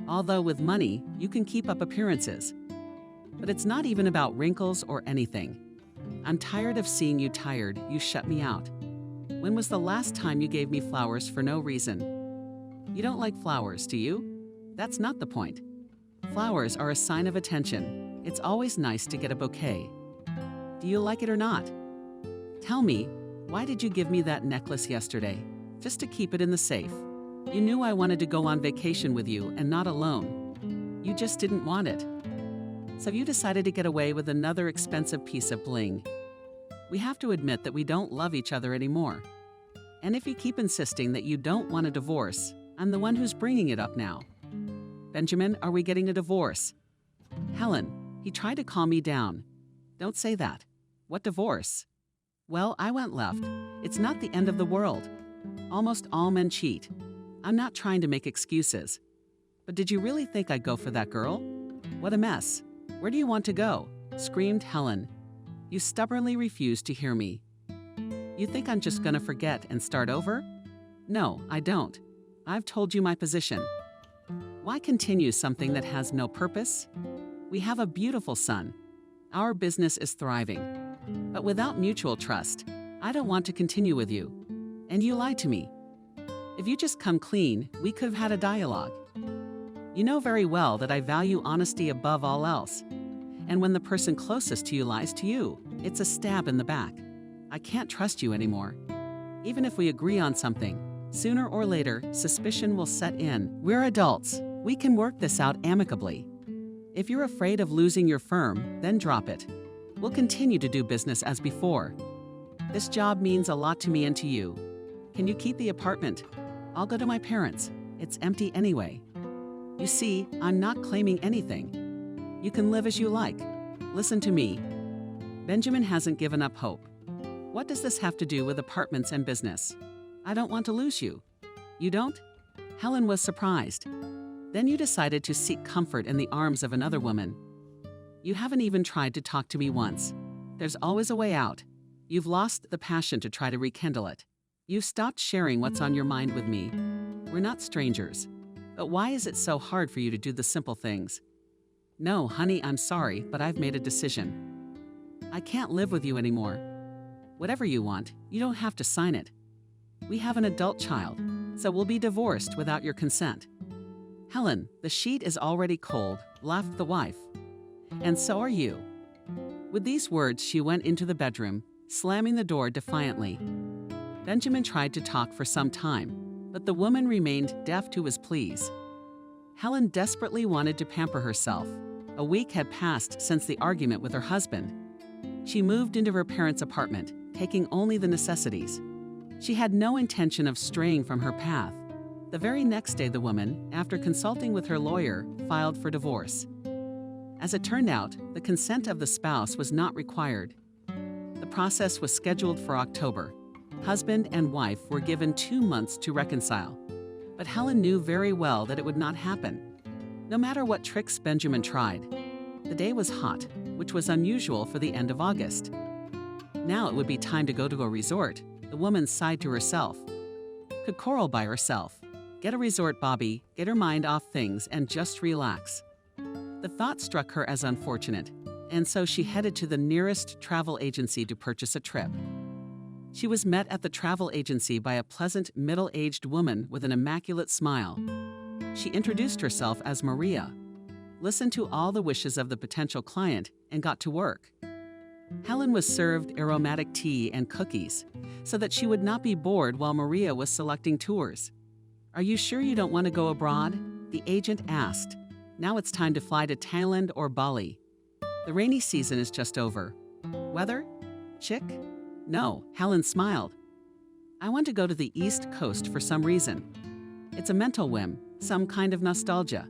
Although with money, you can keep up appearances. But it's not even about wrinkles or anything. I'm tired of seeing you tired. You shut me out. When was the last time you gave me flowers for no reason? You don't like flowers, do you? That's not the point. Flowers are a sign of attention. It's always nice to get a bouquet. Do you like it or not? Tell me, why did you give me that necklace yesterday? Just to keep it in the safe. You knew I wanted to go on vacation with you and not alone. You just didn't want it. So you decided to get away with another expensive piece of bling. We have to admit that we don't love each other anymore. And if you keep insisting that you don't want a divorce, I'm the one who's bringing it up now. Benjamin, are we getting a divorce? Helen, he tried to calm me down. Don't say that. What divorce? Well, I went left. It's not the end of the world. Almost all men cheat. I'm not trying to make excuses. But did you really think I'd go for that girl? What a mess. Where do you want to go? Screamed Helen. You stubbornly refused to hear me. You think I'm just gonna forget and start over? No, I don't. I've told you my position. Why continue something that has no purpose? We have a beautiful son. Our business is thriving. But without mutual trust, I don't want to continue with you. And you lied to me. If you just come clean, we could have had a dialogue. You know very well that I value honesty above all else. And when the person closest to you lies to you, it's a stab in the back. I can't trust you anymore. Even if we agree on something, sooner or later, suspicion will set in. We're adults. We can work this out amicably. If you're afraid of losing your firm, then drop it. We'll continue to do business as before. This job means a lot to me and to you. Can you keep the apartment? I'll go to my parents'. It's empty anyway. You see, I'm not claiming anything. You can live as you like. Listen to me. Benjamin hasn't given up hope. What does this have to do with apartments and business? I don't want to lose you. You don't? Helen was surprised. Then you decided to seek comfort in the arms of another woman. You haven't even tried to talk to me once. There's always a way out. You've lost the passion to try to rekindle it. You've stopped sharing what's on your mind with me. We're not strangers. But why is it so hard for you to do the simple things? No, honey, I'm sorry, but I've made a decision. I can't live with you anymore. Whatever you want, you don't have to sign it. We have an adult child, so we'll be divorced without your consent." "Helen, the sheet is already cold," laughed the wife. "And so are you." With these words, she went into the bedroom, slamming the door defiantly. Benjamin tried to talk for some time, but the woman remained deaf to his pleas. Helen desperately wanted to pamper herself. A week had passed since the argument with her husband. She moved into her parents' apartment, taking only the necessities. She had no intention of straying from her path. The very next day, the woman, after consulting with her lawyer, filed for divorce. As it turned out, the consent of the spouse was not required. The process was scheduled for October. Husband and wife were given 2 months to reconcile. But Helen knew very well that it would not happen. No matter what tricks Benjamin tried, the day was hot, which was unusual for the end of August. Now it would be time to go to a resort, the woman sighed to herself. Could Coral by herself. Get a resort, Bobby, get her mind off things and just relax. The thought struck her as unfortunate, and so she headed to the nearest travel agency to purchase a trip. She was met at the travel agency by a pleasant, middle-aged woman with an immaculate smile. She introduced herself as Maria, listened to all the wishes of the potential client, and got to work. Helen was served aromatic tea and cookies so that she would not be bored while Maria was selecting tours. "Are you sure you don't want to go abroad?" the agent asked. "Now it's time to fly to Thailand or Bali. The rainy season is just over." "Weather? Chick?" "No," Helen smiled. "I want to go to the East Coast for some reason. It's a mental whim, some kind of nostalgia."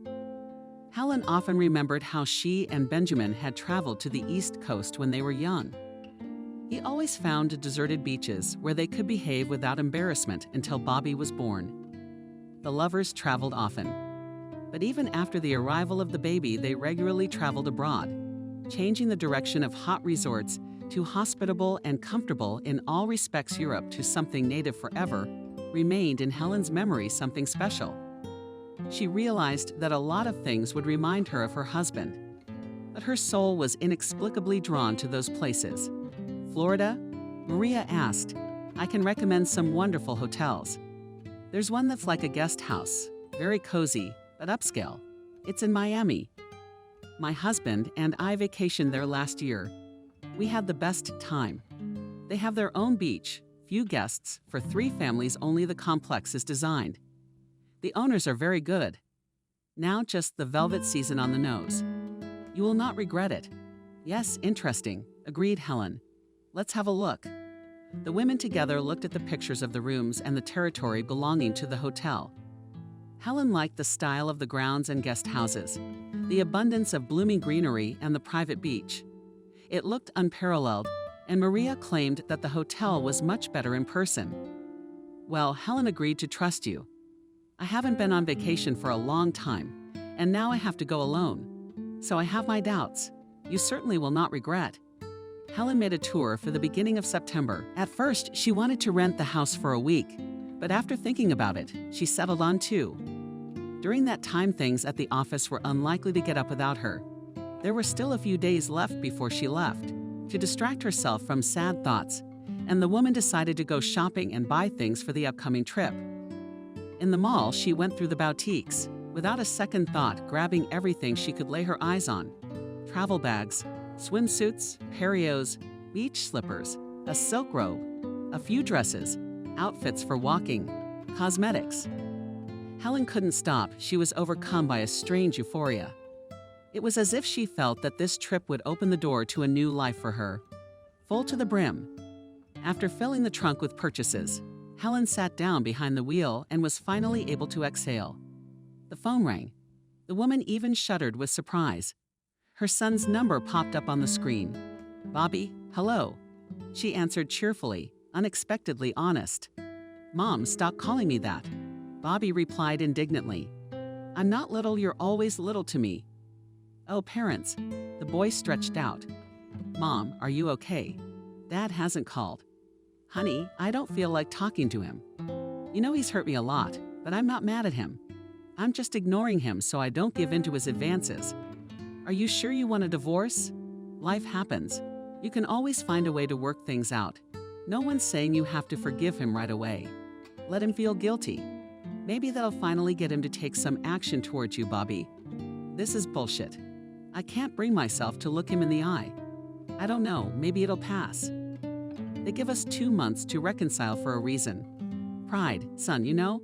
Helen often remembered how she and Benjamin had traveled to the East Coast when they were young. He always found deserted beaches where they could behave without embarrassment until Bobby was born. The lovers traveled often. But even after the arrival of the baby, they regularly traveled abroad, changing the direction of hot resorts to hospitable and comfortable in all respects. Europe to something native forever remained in Helen's memory something special. She realized that a lot of things would remind her of her husband, but her soul was inexplicably drawn to those places. "Florida?" Maria asked. "I can recommend some wonderful hotels. There's one that's like a guest house, very cozy, but upscale. It's in Miami. My husband and I vacationed there last year. We had the best time. They have their own beach, few guests, for 3 families only. The complex is designed. The owners are very good. Now just the velvet season on the nose. You will not regret it." "Yes, interesting," agreed Helen. "Let's have a look." The women together looked at the pictures of the rooms and the territory belonging to the hotel. Helen liked the style of the grounds and guest houses, the abundance of blooming greenery, and the private beach. It looked unparalleled, and Maria claimed that the hotel was much better in person. "Well, Helen agreed to trust you. I haven't been on vacation for a long time, and now I have to go alone. So I have my doubts. You certainly will not regret." Helen made a tour for the beginning of September. At first, she wanted to rent the house for a week, but after thinking about it, she settled on 2. During that time, things at the office were unlikely to get up without her. There were still a few days left before she left, to distract herself from sad thoughts, and the woman decided to go shopping and buy things for the upcoming trip. In the mall, she went through the boutiques, without a second thought, grabbing everything she could lay her eyes on. Travel bags, swimsuits, parios, beach slippers, a silk robe, a few dresses, outfits for walking, cosmetics. Helen couldn't stop. She was overcome by a strange euphoria. It was as if she felt that this trip would open the door to a new life for her, full to the brim. After filling the trunk with purchases, Helen sat down behind the wheel and was finally able to exhale. The phone rang. The woman even shuddered with surprise. Her son's number popped up on the screen. "Bobby, hello." She answered cheerfully, unexpectedly honest. "Mom, stop calling me that." Bobby replied indignantly. "I'm not little, you're always little to me." "Oh, parents." The boy stretched out. "Mom, are you okay? Dad hasn't called." "Honey, I don't feel like talking to him. You know he's hurt me a lot, but I'm not mad at him. I'm just ignoring him so I don't give in to his advances. Are you sure you want a divorce? Life happens. You can always find a way to work things out. No one's saying you have to forgive him right away." Let him feel guilty. Maybe that'll finally get him to take some action towards you, Bobby. This is bullshit. I can't bring myself to look him in the eye. I don't know, maybe it'll pass. They give us 2 months to reconcile for a reason. Pride, son, you know?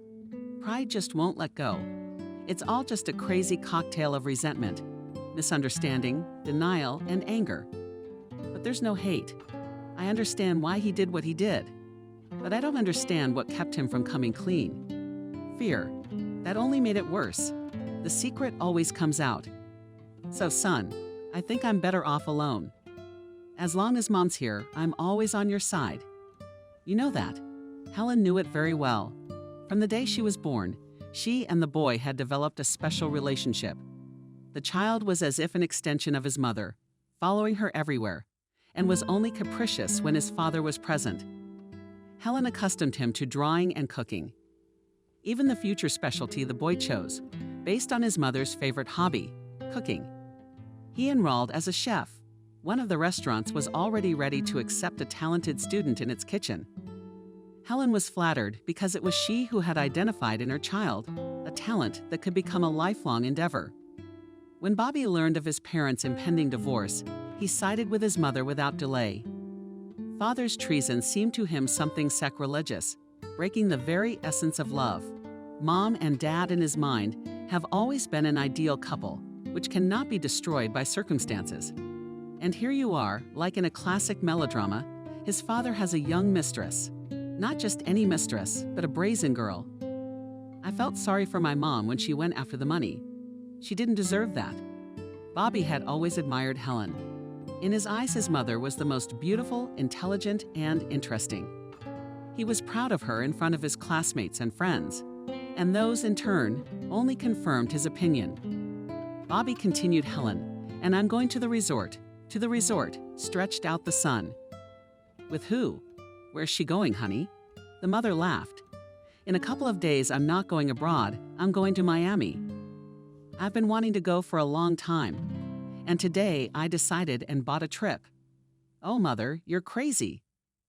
Pride just won't let go. It's all just a crazy cocktail of resentment, misunderstanding, denial, and anger. But there's no hate. I understand why he did what he did. But I don't understand what kept him from coming clean. Fear. That only made it worse. The secret always comes out. So, son, I think I'm better off alone. As long as Mom's here, I'm always on your side. You know that. Helen knew it very well. From the day she was born, she and the boy had developed a special relationship. The child was as if an extension of his mother, following her everywhere, and was only capricious when his father was present. Helen accustomed him to drawing and cooking. Even the future specialty the boy chose, based on his mother's favorite hobby, cooking. He enrolled as a chef. One of the restaurants was already ready to accept a talented student in its kitchen. Helen was flattered because it was she who had identified in her child a talent that could become a lifelong endeavor. When Bobby learned of his parents' impending divorce, he sided with his mother without delay. Father's treason seemed to him something sacrilegious, breaking the very essence of love. Mom and Dad in his mind have always been an ideal couple, which cannot be destroyed by circumstances. And here you are, like in a classic melodrama, his father has a young mistress. Not just any mistress, but a brazen girl. I felt sorry for my mom when she went after the money. She didn't deserve that. Bobby had always admired Helen. In his eyes, his mother was the most beautiful, intelligent, and interesting. He was proud of her in front of his classmates and friends, and those, in turn, only confirmed his opinion. Bobby continued Helen, and I'm going to the resort, stretched out the sun. With who? Where's she going, honey? The mother laughed. In a couple of days, I'm not going abroad, I'm going to Miami. I've been wanting to go for a long time, and today I decided and bought a trip. Oh, Mother, you're crazy.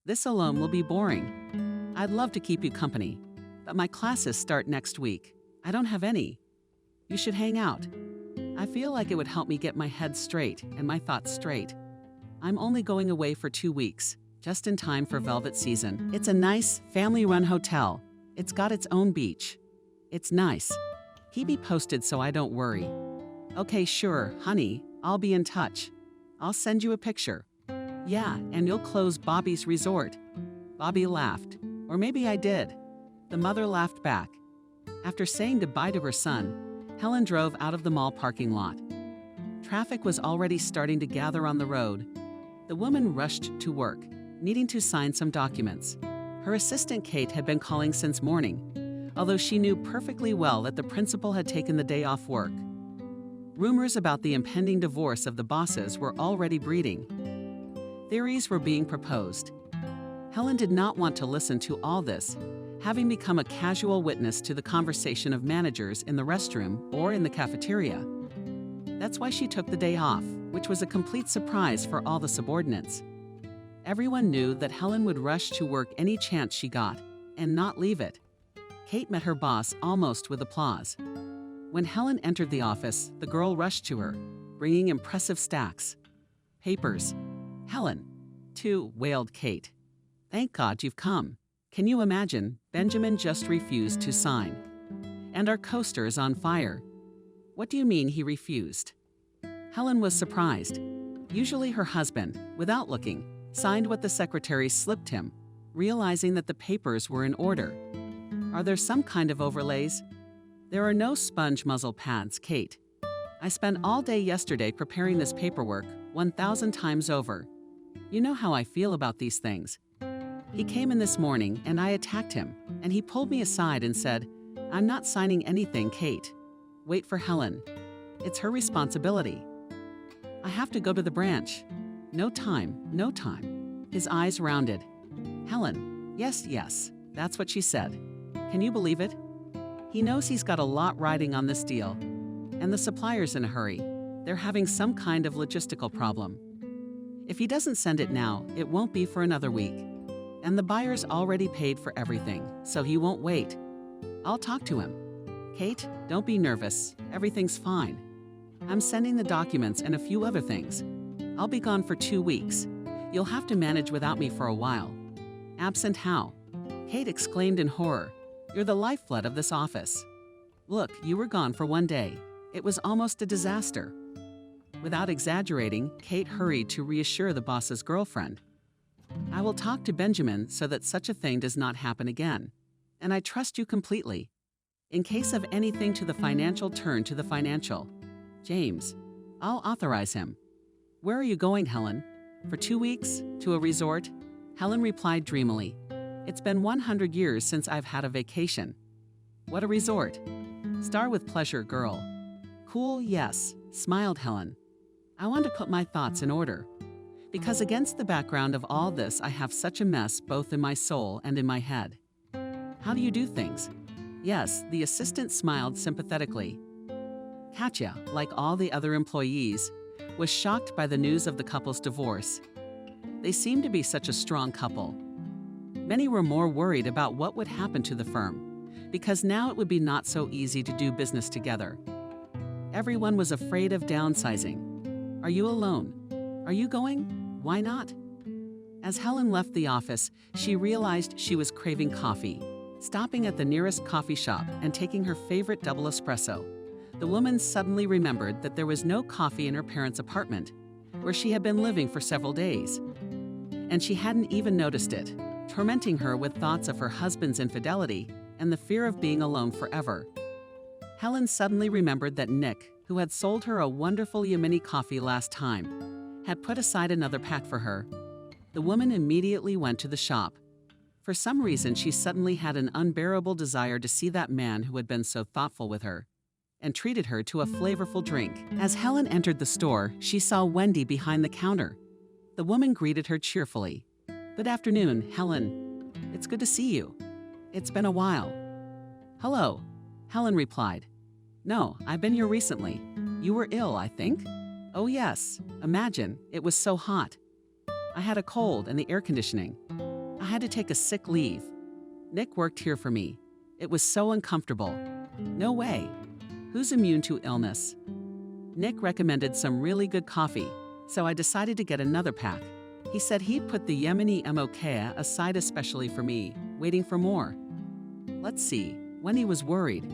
This alone will be boring. I'd love to keep you company, but my classes start next week. I don't have any. You should hang out. I feel like it would help me get my head straight and my thoughts straight. I'm only going away for 2 weeks. Just in time for velvet season. It's a nice, family-run hotel. It's got its own beach. It's nice. Keep me posted so I don't worry. Okay, sure, honey, I'll be in touch. I'll send you a picture. Yeah, and you'll close Bobby's resort. Bobby laughed. Or maybe I did. The mother laughed back. After saying goodbye to her son, Helen drove out of the mall parking lot. Traffic was already starting to gather on the road. The woman rushed to work, needing to sign some documents. Her assistant Kate had been calling since morning, although she knew perfectly well that the principal had taken the day off work. Rumors about the impending divorce of the bosses were already breeding. Theories were being proposed. Helen did not want to listen to all this, having become a casual witness to the conversation of managers in the restroom or in the cafeteria. That's why she took the day off, which was a complete surprise for all the subordinates. Everyone knew that Helen would rush to work any chance she got, and not leave it. Kate met her boss almost with applause. When Helen entered the office, the girl rushed to her, bringing impressive stacks. Papers. Helen. Too, wailed Kate. Thank God you've come. Can you imagine? Benjamin just refused to sign. And our coaster is on fire. What do you mean he refused? Helen was surprised. Usually her husband, without looking, signed what the secretary slipped him, realizing that the papers were in order. Are there some kind of overlays? There are no sponge muzzle pads, Kate. I spent all day yesterday preparing this paperwork 1,000 times over. You know how I feel about these things. He came in this morning and I attacked him, and he pulled me aside and said, I'm not signing anything, Kate. Wait for Helen. It's her responsibility. I have to go to the branch. No time, no time. His eyes rounded. Helen, yes, that's what she said. Can you believe it? He knows he's got a lot riding on this deal. And the supplier's in a hurry. They're having some kind of logistical problem. If he doesn't send it now, it won't be for another week. And the buyer's already paid for everything, so he won't wait. I'll talk to him. Kate, don't be nervous. Everything's fine. I'm sending the documents and a few other things. I'll be gone for 2 weeks. You'll have to manage without me for a while. Absent how? Kate exclaimed in horror. You're the lifeblood of this office. Look, you were gone for 1 day. It was almost a disaster. Without exaggerating, Kate hurried to reassure the boss's girlfriend. I will talk to Benjamin so that such a thing does not happen again. And I trust you completely. In case of anything to the financial, turn to the financial. James, I'll authorize him. Where are you going, Helen? For 2 weeks? To a resort? Helen replied dreamily. It's been 100 years since I've had a vacation. What a resort. Star with pleasure, girl. Cool, yes, smiled Helen. I want to put my thoughts in order. Because against the background of all this, I have such a mess both in my soul and in my head. How do you do things? Yes, the assistant smiled sympathetically. Katya, like all the other employees, was shocked by the news of the couple's divorce. They seemed to be such a strong couple. Many were more worried about what would happen to the firm, because now it would be not so easy to do business together. Everyone was afraid of downsizing. Are you alone? Are you going? Why not? As Helen left the office, she realized she was craving coffee. Stopping at the nearest coffee shop and taking her favorite double espresso, the woman suddenly remembered that there was no coffee in her parents' apartment, where she had been living for several days. And she hadn't even noticed it, tormenting her with thoughts of her husband's infidelity and the fear of being alone forever. Helen suddenly remembered that Nick, who had sold her a wonderful Yemeni coffee last time, had put aside another pack for her. The woman immediately went to the shop. For some reason, she suddenly had an unbearable desire to see that man who had been so thoughtful with her, and treated her to a flavorful drink. As Helen entered the store, she saw Wendy behind the counter. The woman greeted her cheerfully. Good afternoon, Helen. It's good to see you. It's been a while. Hello, Helen replied. No, I've been here recently. You were ill, I think? Oh yes, imagine, it was so hot. I had a cold and the air conditioning. I had to take a sick leave. Nick worked here for me. It was so uncomfortable. No way. Who's immune to illness? Nick recommended some really good coffee, so I decided to get another pack. He said he'd put the Yemeni mocha aside especially for me, waiting for more. Let's see, Wendy was worried,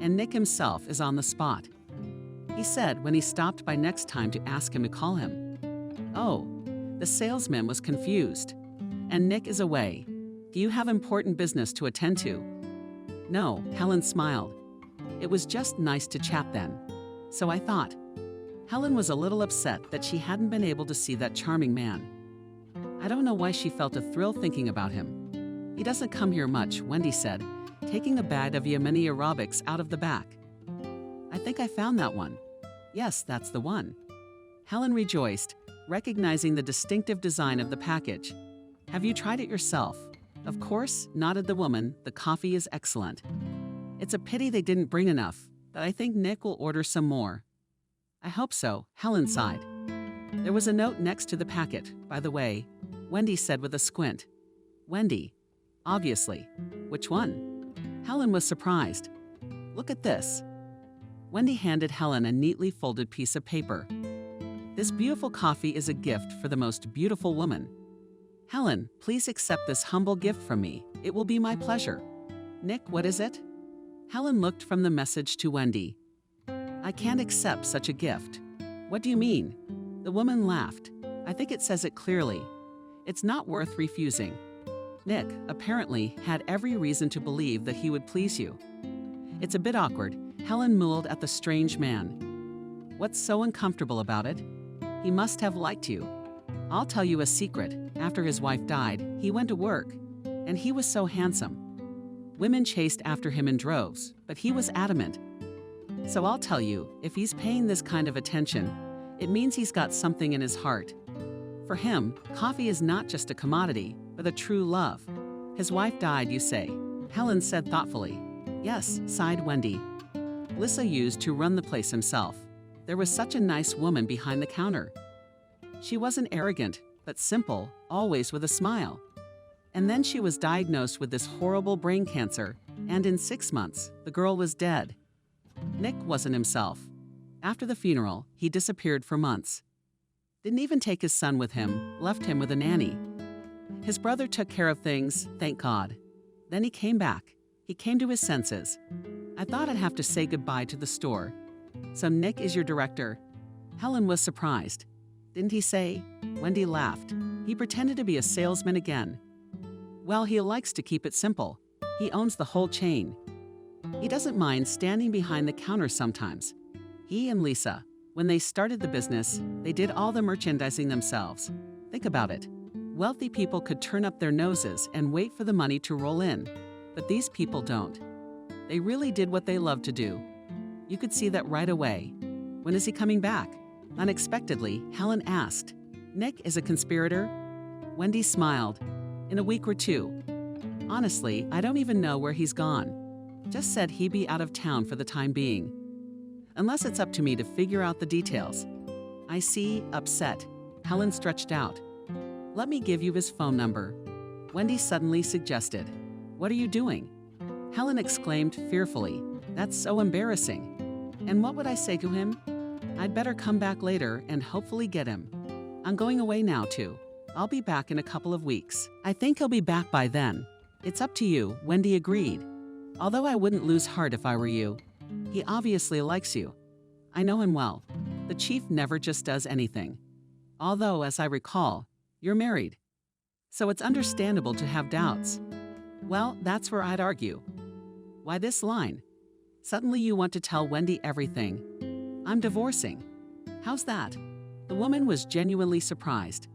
and Nick himself is on the spot. He said when he stopped by next time to ask him to call him. Oh, the salesman was confused. And Nick is away. Do you have important business to attend to? No, Helen smiled. It was just nice to chat then. So I thought. Helen was a little upset that she hadn't been able to see that charming man. I don't know why she felt a thrill thinking about him. He doesn't come here much, Wendy said, taking a bag of Yemeni aerobics out of the back. I think I found that one. Yes, that's the one. Helen rejoiced, recognizing the distinctive design of the package. Have you tried it yourself? Of course, nodded the woman. The coffee is excellent. It's a pity they didn't bring enough, but I think Nick will order some more. I hope so, Helen sighed. There was a note next to the packet, by the way, Wendy said with a squint. Wendy, obviously. Which one? Helen was surprised. Look at this. Wendy handed Helen a neatly folded piece of paper. This beautiful coffee is a gift for the most beautiful woman. Helen, please accept this humble gift from me. It will be my pleasure. Nick, what is it? Helen looked from the message to Wendy. I can't accept such a gift. What do you mean? The woman laughed. I think it says it clearly. It's not worth refusing. Nick, apparently, had every reason to believe that he would please you. It's a bit awkward, Helen mulled at the strange man. What's so uncomfortable about it? He must have liked you. I'll tell you a secret. After his wife died, he went to work, and he was so handsome. Women chased after him in droves, but he was adamant. So I'll tell you, if he's paying this kind of attention, it means he's got something in his heart. For him, coffee is not just a commodity, but a true love. His wife died, you say? Helen said thoughtfully. Yes, sighed Wendy. Lissa used to run the place himself. There was such a nice woman behind the counter. She wasn't arrogant, but simple, always with a smile. And then she was diagnosed with this horrible brain cancer, and in 6 months, the girl was dead. Nick wasn't himself. After the funeral, he disappeared for months. Didn't even take his son with him, left him with a nanny. His brother took care of things, thank God. Then he came back. He came to his senses. I thought I'd have to say goodbye to the store. So Nick is your director. Helen was surprised. Didn't he say? Wendy laughed. He pretended to be a salesman again. Well, he likes to keep it simple. He owns the whole chain. He doesn't mind standing behind the counter sometimes. He and Lisa, when they started the business, they did all the merchandising themselves. Think about it. Wealthy people could turn up their noses and wait for the money to roll in, but these people don't. They really did what they love to do. You could see that right away. When is he coming back? Unexpectedly, Helen asked. Nick is a conspirator? Wendy smiled. In a week or two. Honestly, I don't even know where he's gone. Just said he'd be out of town for the time being. Unless it's up to me to figure out the details. I see, upset. Helen stretched out. Let me give you his phone number. Wendy suddenly suggested. What are you doing? Helen exclaimed fearfully. That's so embarrassing. And what would I say to him? I'd better come back later and hopefully get him. I'm going away now too. I'll be back in a couple of weeks. I think he'll be back by then. It's up to you, Wendy agreed. Although I wouldn't lose heart if I were you. He obviously likes you. I know him well. The chief never just does anything. Although, as I recall, you're married. So it's understandable to have doubts. Well, that's where I'd argue. Why this line? Suddenly you want to tell Wendy everything. I'm divorcing. How's that? The woman was genuinely surprised.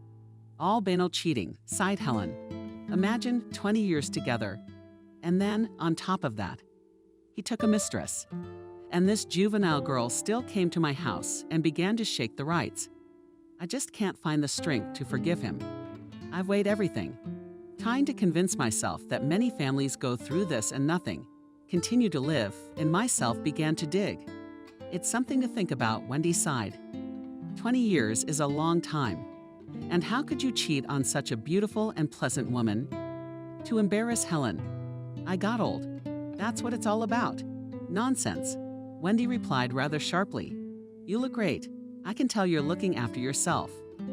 All banal cheating, sighed Helen. Imagine 20 years together. And then, on top of that, he took a mistress. And this juvenile girl still came to my house and began to shake the rights. I just can't find the strength to forgive him. I've weighed everything, trying to convince myself that many families go through this and nothing, continue to live, and myself began to dig. It's something to think about, Wendy sighed. 20 years is a long time. And how could you cheat on such a beautiful and pleasant woman? To embarrass Helen. I got old. That's what it's all about. Nonsense. Wendy replied rather sharply. You look great. I can tell you're looking after yourself.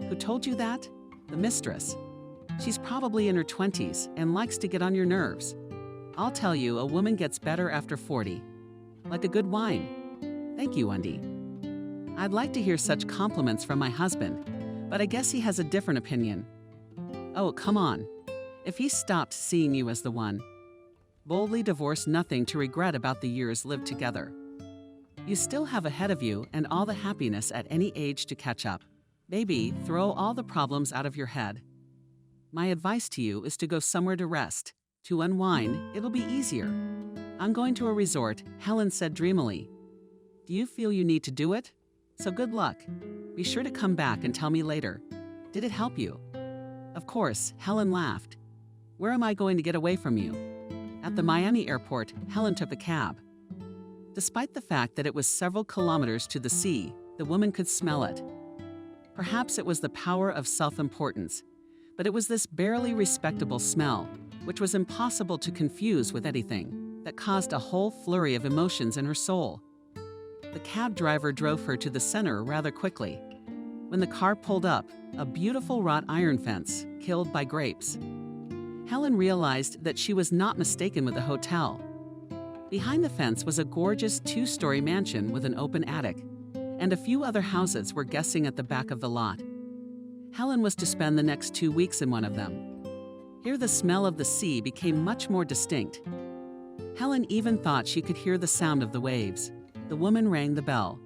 Who told you that? The mistress. She's probably in her 20s and likes to get on your nerves. I'll tell you, a woman gets better after 40. Like a good wine. Thank you, Wendy. I'd like to hear such compliments from my husband, but I guess he has a different opinion. Oh, come on. If he stopped seeing you as the one. Boldly divorce nothing to regret about the years lived together. You still have ahead of you and all the happiness at any age to catch up. Baby, throw all the problems out of your head. My advice to you is to go somewhere to rest. To unwind, it'll be easier. I'm going to a resort, Helen said dreamily. Do you feel you need to do it? So good luck. Be sure to come back and tell me later. Did it help you? Of course, Helen laughed. Where am I going to get away from you? At the Miami airport, Helen took a cab. Despite the fact that it was several kilometers to the sea, the woman could smell it. Perhaps it was the power of self-importance, but it was this barely respectable smell, which was impossible to confuse with anything, that caused a whole flurry of emotions in her soul. The cab driver drove her to the center rather quickly. When the car pulled up, a beautiful wrought iron fence, killed by grapes. Helen realized that she was not mistaken with a hotel. Behind the fence was a gorgeous 2-story mansion with an open attic, and a few other houses were guessing at the back of the lot. Helen was to spend the next 2 weeks in one of them. Here the smell of the sea became much more distinct. Helen even thought she could hear the sound of the waves. The woman rang the bell.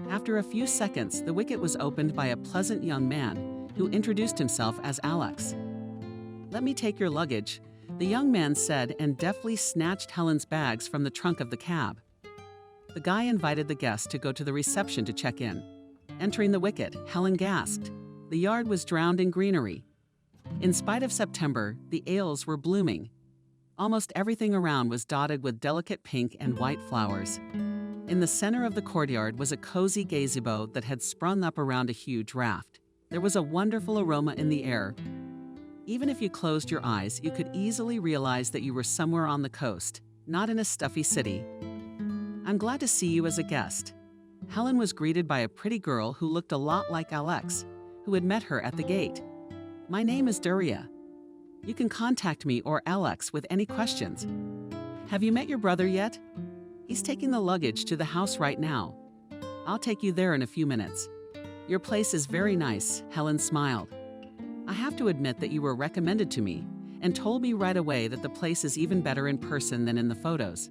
After a few seconds, the wicket was opened by a pleasant young man who introduced himself as Alex. Let me take your luggage, the young man said and deftly snatched Helen's bags from the trunk of the cab. The guy invited the guest to go to the reception to check in. Entering the wicket, Helen gasped. The yard was drowned in greenery. In spite of September, the ales were blooming. Almost everything around was dotted with delicate pink and white flowers. In the center of the courtyard was a cozy gazebo that had sprung up around a huge raft. There was a wonderful aroma in the air. Even if you closed your eyes, you could easily realize that you were somewhere on the coast, not in a stuffy city. I'm glad to see you as a guest. Helen was greeted by a pretty girl who looked a lot like Alex, who had met her at the gate. My name is Daria. You can contact me or Alex with any questions. Have you met your brother yet? He's taking the luggage to the house right now. I'll take you there in a few minutes. Your place is very nice, Helen smiled. I have to admit that you were recommended to me and told me right away that the place is even better in person than in the photos.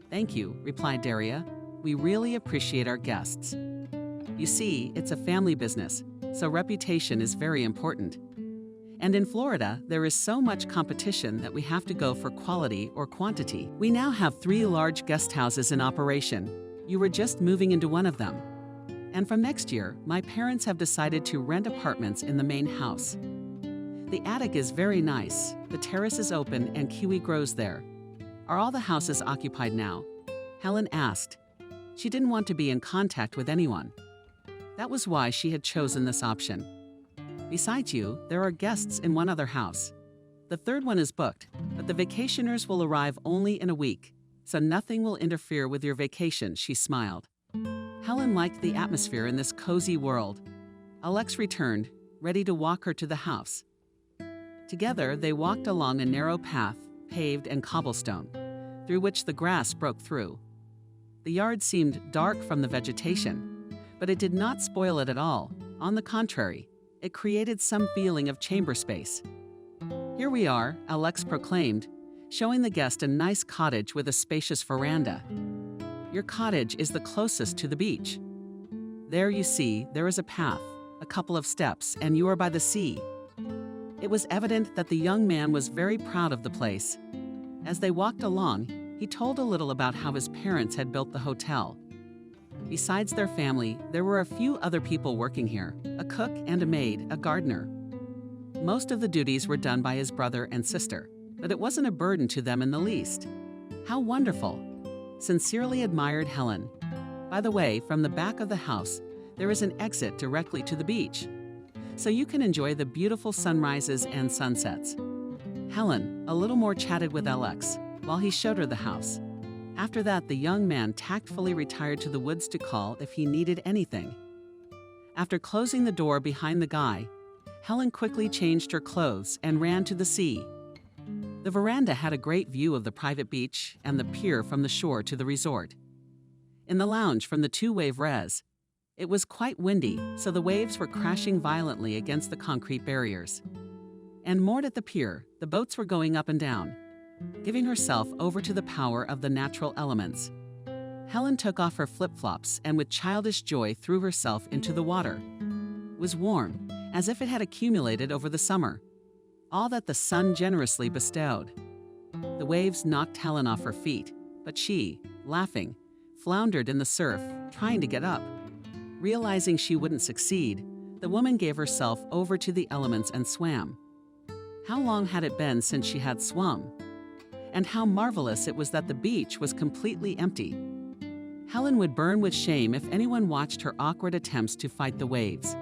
Thank you, replied Daria. We really appreciate our guests. You see, it's a family business, so reputation is very important. And in Florida, there is so much competition that we have to go for quality or quantity. We now have 3 large guest houses in operation. You were just moving into one of them. And from next year, my parents have decided to rent apartments in the main house. The attic is very nice, the terrace is open, and kiwi grows there. Are all the houses occupied now? Helen asked. She didn't want to be in contact with anyone. That was why she had chosen this option. Besides you, there are guests in one other house. The 3rd one is booked, but the vacationers will arrive only in a week, so nothing will interfere with your vacation, she smiled. Helen liked the atmosphere in this cozy world. Alex returned, ready to walk her to the house. Together, they walked along a narrow path, paved and cobblestone, through which the grass broke through. The yard seemed dark from the vegetation, but it did not spoil it at all. On the contrary, it created some feeling of chamber space. Here we are, Alex proclaimed, showing the guest a nice cottage with a spacious veranda. Your cottage is the closest to the beach. There you see, there is a path, a couple of steps, and you are by the sea. It was evident that the young man was very proud of the place. As they walked along, he told a little about how his parents had built the hotel. Besides their family, there were a few other people working here, a cook and a maid, a gardener. Most of the duties were done by his brother and sister, but it wasn't a burden to them in the least. How wonderful! Sincerely admired Helen. By the way, from the back of the house, there is an exit directly to the beach, so you can enjoy the beautiful sunrises and sunsets. Helen, a little more, chatted with Alex while he showed her the house. After that, the young man tactfully retired to the woods to call if he needed anything. After closing the door behind the guy, Helen quickly changed her clothes and ran to the sea. The veranda had a great view of the private beach and the pier from the shore to the resort. In the lounge from the 2-wave res, it was quite windy, so the waves were crashing violently against the concrete barriers. And moored at the pier, the boats were going up and down, giving herself over to the power of the natural elements. Helen took off her flip-flops and with childish joy threw herself into the water. It was warm, as if it had accumulated over the summer, all that the sun generously bestowed. The waves knocked Helen off her feet, but she, laughing, floundered in the surf, trying to get up. Realizing she wouldn't succeed, the woman gave herself over to the elements and swam. How long had it been since she had swum? And how marvelous it was that the beach was completely empty. Helen would burn with shame if anyone watched her awkward attempts to fight the waves.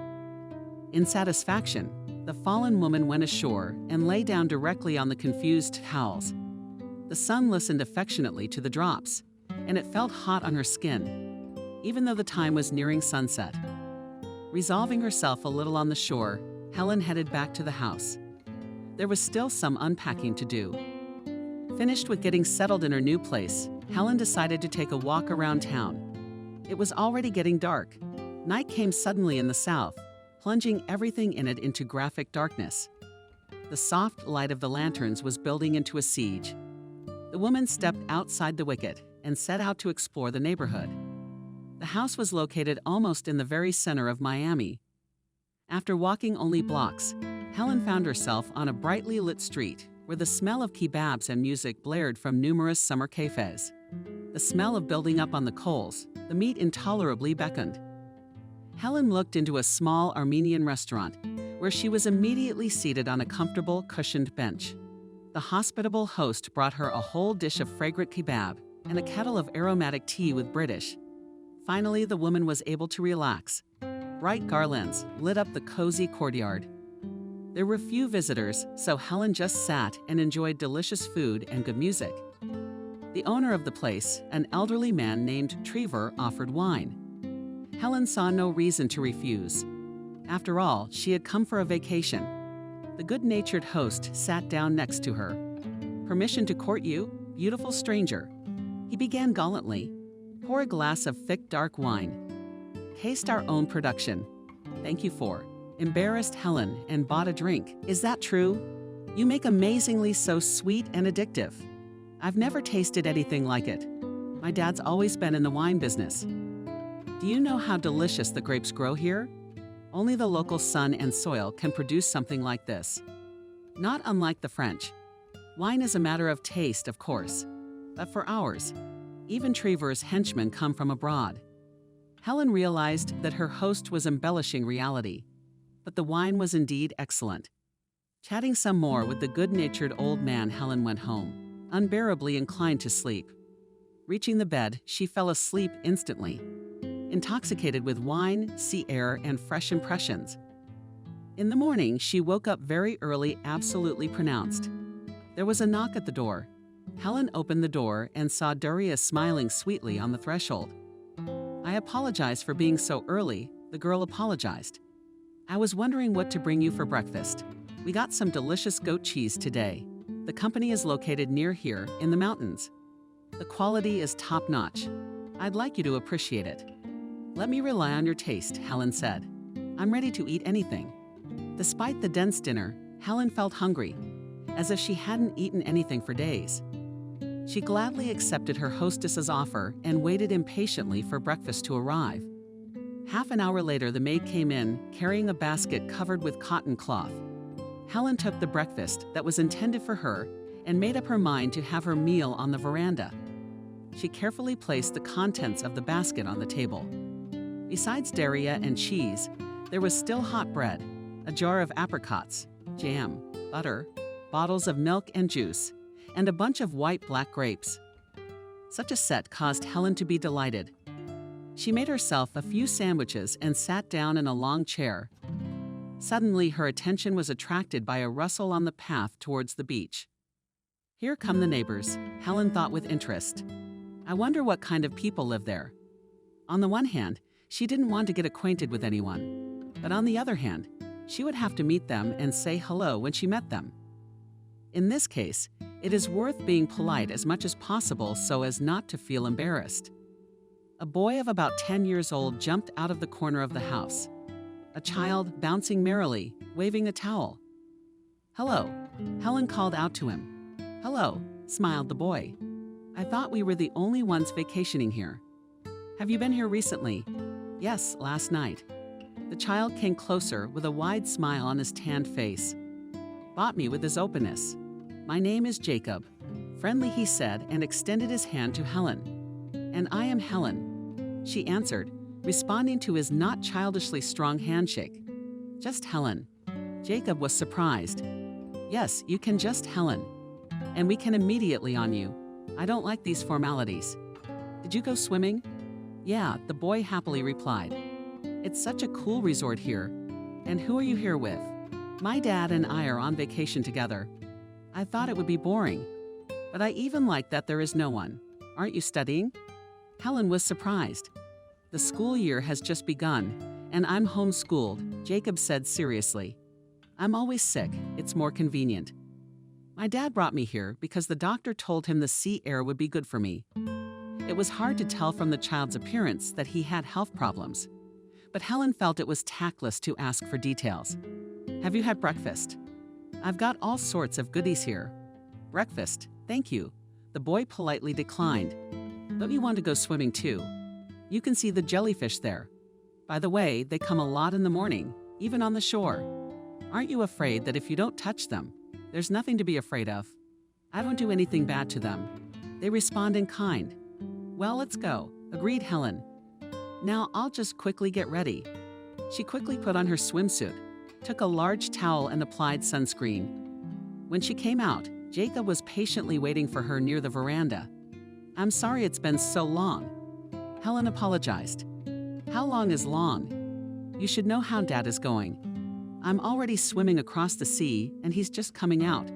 In satisfaction, the fallen woman went ashore and lay down directly on the confused towels. The sun listened affectionately to the drops, and it felt hot on her skin, even though the time was nearing sunset. Resolving herself a little on the shore, Helen headed back to the house. There was still some unpacking to do. Finished with getting settled in her new place, Helen decided to take a walk around town. It was already getting dark. Night came suddenly in the south, plunging everything in it into graphic darkness. The soft light of the lanterns was building into a siege. The woman stepped outside the wicket and set out to explore the neighborhood. The house was located almost in the very center of Miami. After walking only blocks, Helen found herself on a brightly lit street where the smell of kebabs and music blared from numerous summer cafes. The smell of building up on the coals, the meat intolerably beckoned. Helen looked into a small Armenian restaurant where she was immediately seated on a comfortable, cushioned bench. The hospitable host brought her a whole dish of fragrant kebab and a kettle of aromatic tea with British. Finally, the woman was able to relax. Bright garlands lit up the cozy courtyard. There were few visitors, so Helen just sat and enjoyed delicious food and good music. The owner of the place, an elderly man named Trevor, offered wine. Helen saw no reason to refuse. After all, she had come for a vacation. The good-natured host sat down next to her. "Permission to court you, beautiful stranger." He began gallantly. "Pour a glass of thick, dark wine. Taste our own production." "Thank you for." Embarrassed Helen and bought a drink. "Is that true? You make amazingly so sweet and addictive. I've never tasted anything like it. My dad's always been in the wine business." "Do you know how delicious the grapes grow here? Only the local sun and soil can produce something like this. Not unlike the French. Wine is a matter of taste, of course, but for ours, even Trevor's henchmen come from abroad." Helen realized that her host was embellishing reality, but the wine was indeed excellent. Chatting some more with the good-natured old man, Helen went home, unbearably inclined to sleep. Reaching the bed, she fell asleep instantly, intoxicated with wine, sea air, and fresh impressions. In the morning, she woke up very early, absolutely pronounced. There was a knock at the door. Helen opened the door and saw Daria smiling sweetly on the threshold. "I apologize for being so early," the girl apologized. "I was wondering what to bring you for breakfast. We got some delicious goat cheese today. The company is located near here in the mountains. The quality is top-notch. I'd like you to appreciate it." "Let me rely on your taste," Helen said. "I'm ready to eat anything." Despite the dense dinner, Helen felt hungry, as if she hadn't eaten anything for days. She gladly accepted her hostess's offer and waited impatiently for breakfast to arrive. Half an hour later, the maid came in, carrying a basket covered with cotton cloth. Helen took the breakfast that was intended for her and made up her mind to have her meal on the veranda. She carefully placed the contents of the basket on the table. Besides Daria and cheese, there was still hot bread, a jar of apricots, jam, butter, bottles of milk and juice, and a bunch of white-black grapes. Such a set caused Helen to be delighted. She made herself a few sandwiches and sat down in a long chair. Suddenly, her attention was attracted by a rustle on the path towards the beach. "Here come the neighbors," Helen thought with interest. "I wonder what kind of people live there." On the one hand, she didn't want to get acquainted with anyone, but on the other hand, she would have to meet them and say hello when she met them. In this case, it is worth being polite as much as possible so as not to feel embarrassed. A boy of about 10 years old jumped out of the corner of the house. A child bouncing merrily, waving a towel. "Hello," Helen called out to him. "Hello," smiled the boy. "I thought we were the only ones vacationing here. Have you been here recently?" "Yes, last night." The child came closer with a wide smile on his tanned face. Bought me with his openness. "My name is Jacob," friendly he said, and extended his hand to Helen. "And I am Helen," she answered, responding to his not childishly strong handshake. "Just Helen." Jacob was surprised. "Yes, you can just Helen. And we can immediately on you. I don't like these formalities." "Did you go swimming?" "Yeah," the boy happily replied. "It's such a cool resort here. And who are you here with?" "My dad and I are on vacation together." "I thought it would be boring. But I even like that there is no one. Aren't you studying?" Helen was surprised. "The school year has just begun, and I'm homeschooled," Jacob said seriously. "I'm always sick. It's more convenient. My dad brought me here because the doctor told him the sea air would be good for me." It was hard to tell from the child's appearance that he had health problems, but Helen felt it was tactless to ask for details. "Have you had breakfast?" "I've got all sorts of goodies here." "Breakfast, thank you." The boy politely declined. "Don't you want to go swimming too? You can see the jellyfish there. By the way, they come a lot in the morning, even on the shore. Aren't you afraid that if you don't touch them, there's nothing to be afraid of?" "I don't do anything bad to them. They respond in kind." "Well, let's go," agreed Helen. "Now I'll just quickly get ready." She quickly put on her swimsuit, took a large towel and applied sunscreen. When she came out, Jacob was patiently waiting for her near the veranda. "I'm sorry it's been so long." Helen apologized. "How long is long? You should know how Dad is going." I'm already swimming across the sea, and he's just coming out."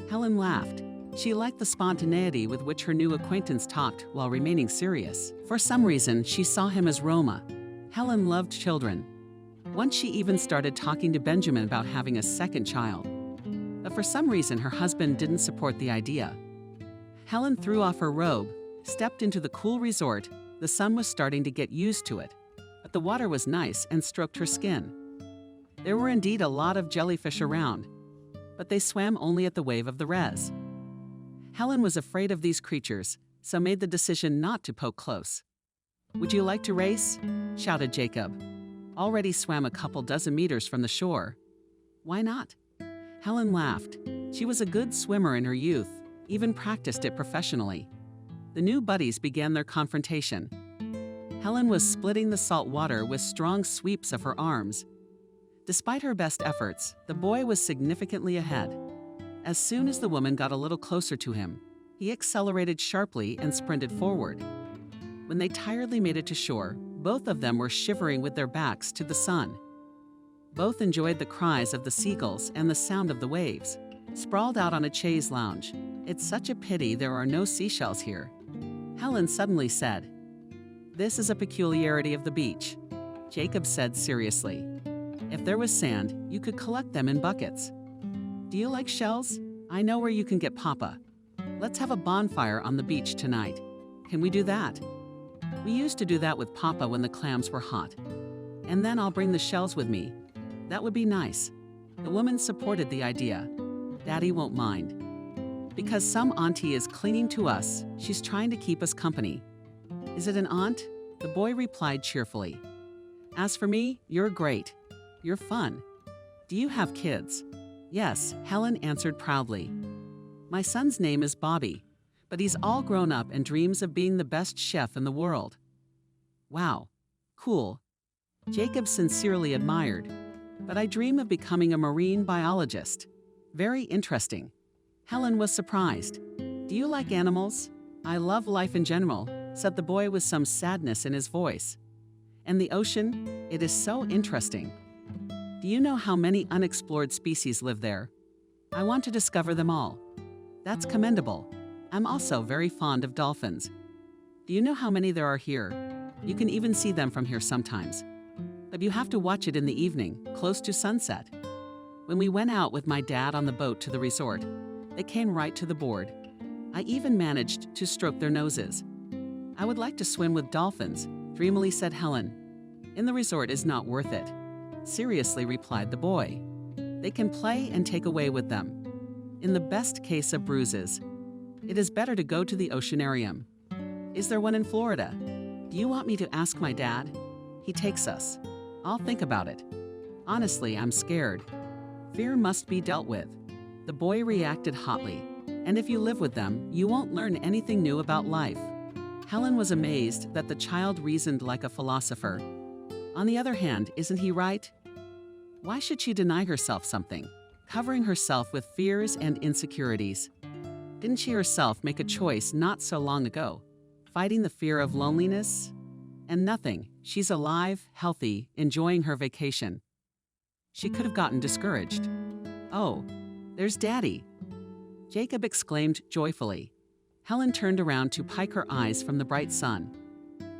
Helen laughed. She liked the spontaneity with which her new acquaintance talked while remaining serious. For some reason, she saw him as Roma. Helen loved children. Once she even started talking to Benjamin about having a second child. But for some reason, her husband didn't support the idea. Helen threw off her robe, stepped into the cool resort. The sun was starting to get used to it, but the water was nice and stroked her skin. There were indeed a lot of jellyfish around, but they swam only at the wave of the res. Helen was afraid of these creatures, so made the decision not to poke close. "Would you like to race?" shouted Jacob. Already swam a couple dozen meters from the shore. "Why not?" Helen laughed. She was a good swimmer in her youth, even practiced it professionally. The new buddies began their confrontation. Helen was splitting the salt water with strong sweeps of her arms. Despite her best efforts, the boy was significantly ahead. As soon as the woman got a little closer to him, he accelerated sharply and sprinted forward. When they tiredly made it to shore, both of them were shivering with their backs to the sun. Both enjoyed the cries of the seagulls and the sound of the waves. Sprawled out on a chaise lounge, "It's such a pity there are no seashells here," Helen suddenly said. "This is a peculiarity of the beach," Jacob said seriously. "If there was sand, you could collect them in buckets. Do you like shells? I know where you can get papa. Let's have a bonfire on the beach tonight. Can we do that? We used to do that with papa when the clams were hot. And then I'll bring the shells with me. That would be nice." The woman supported the idea. "Daddy won't mind. Because some auntie is clinging to us, she's trying to keep us company." "Is it an aunt?" The boy replied cheerfully. "As for me, you're great. You're fun. Do you have kids?" "Yes," Helen answered proudly. "My son's name is Bobby, but he's all grown up and dreams of being the best chef in the world." "Wow. Cool." Jacob sincerely admired. "But I dream of becoming a marine biologist." "Very interesting." Helen was surprised. "Do you like animals?" "I love life in general," said the boy with some sadness in his voice. "And the ocean? It is so interesting. Do you know how many unexplored species live there? I want to discover them all." "That's commendable. I'm also very fond of dolphins. Do you know how many there are here? You can even see them from here sometimes. But you have to watch it in the evening, close to sunset." When we went out with my dad on the boat to the resort, they came right to the board. I even managed to stroke their noses. "I would like to swim with dolphins," dreamily said Helen. "In the resort is not worth it," seriously replied the boy. "They can play and take away with them. In the best case of bruises. It is better to go to the oceanarium." "Is there one in Florida?" "Do you want me to ask my dad? He takes us." "I'll think about it. Honestly, I'm scared." "Fear must be dealt with." The boy reacted hotly. "And if you live with them, you won't learn anything new about life." Helen was amazed that the child reasoned like a philosopher. On the other hand, isn't he right? Why should she deny herself something, covering herself with fears and insecurities? Didn't she herself make a choice not so long ago, fighting the fear of loneliness? And nothing, she's alive, healthy, enjoying her vacation. She could have gotten discouraged. "Oh, there's Daddy," Jacob exclaimed joyfully. Helen turned around to pike her eyes from the bright sun.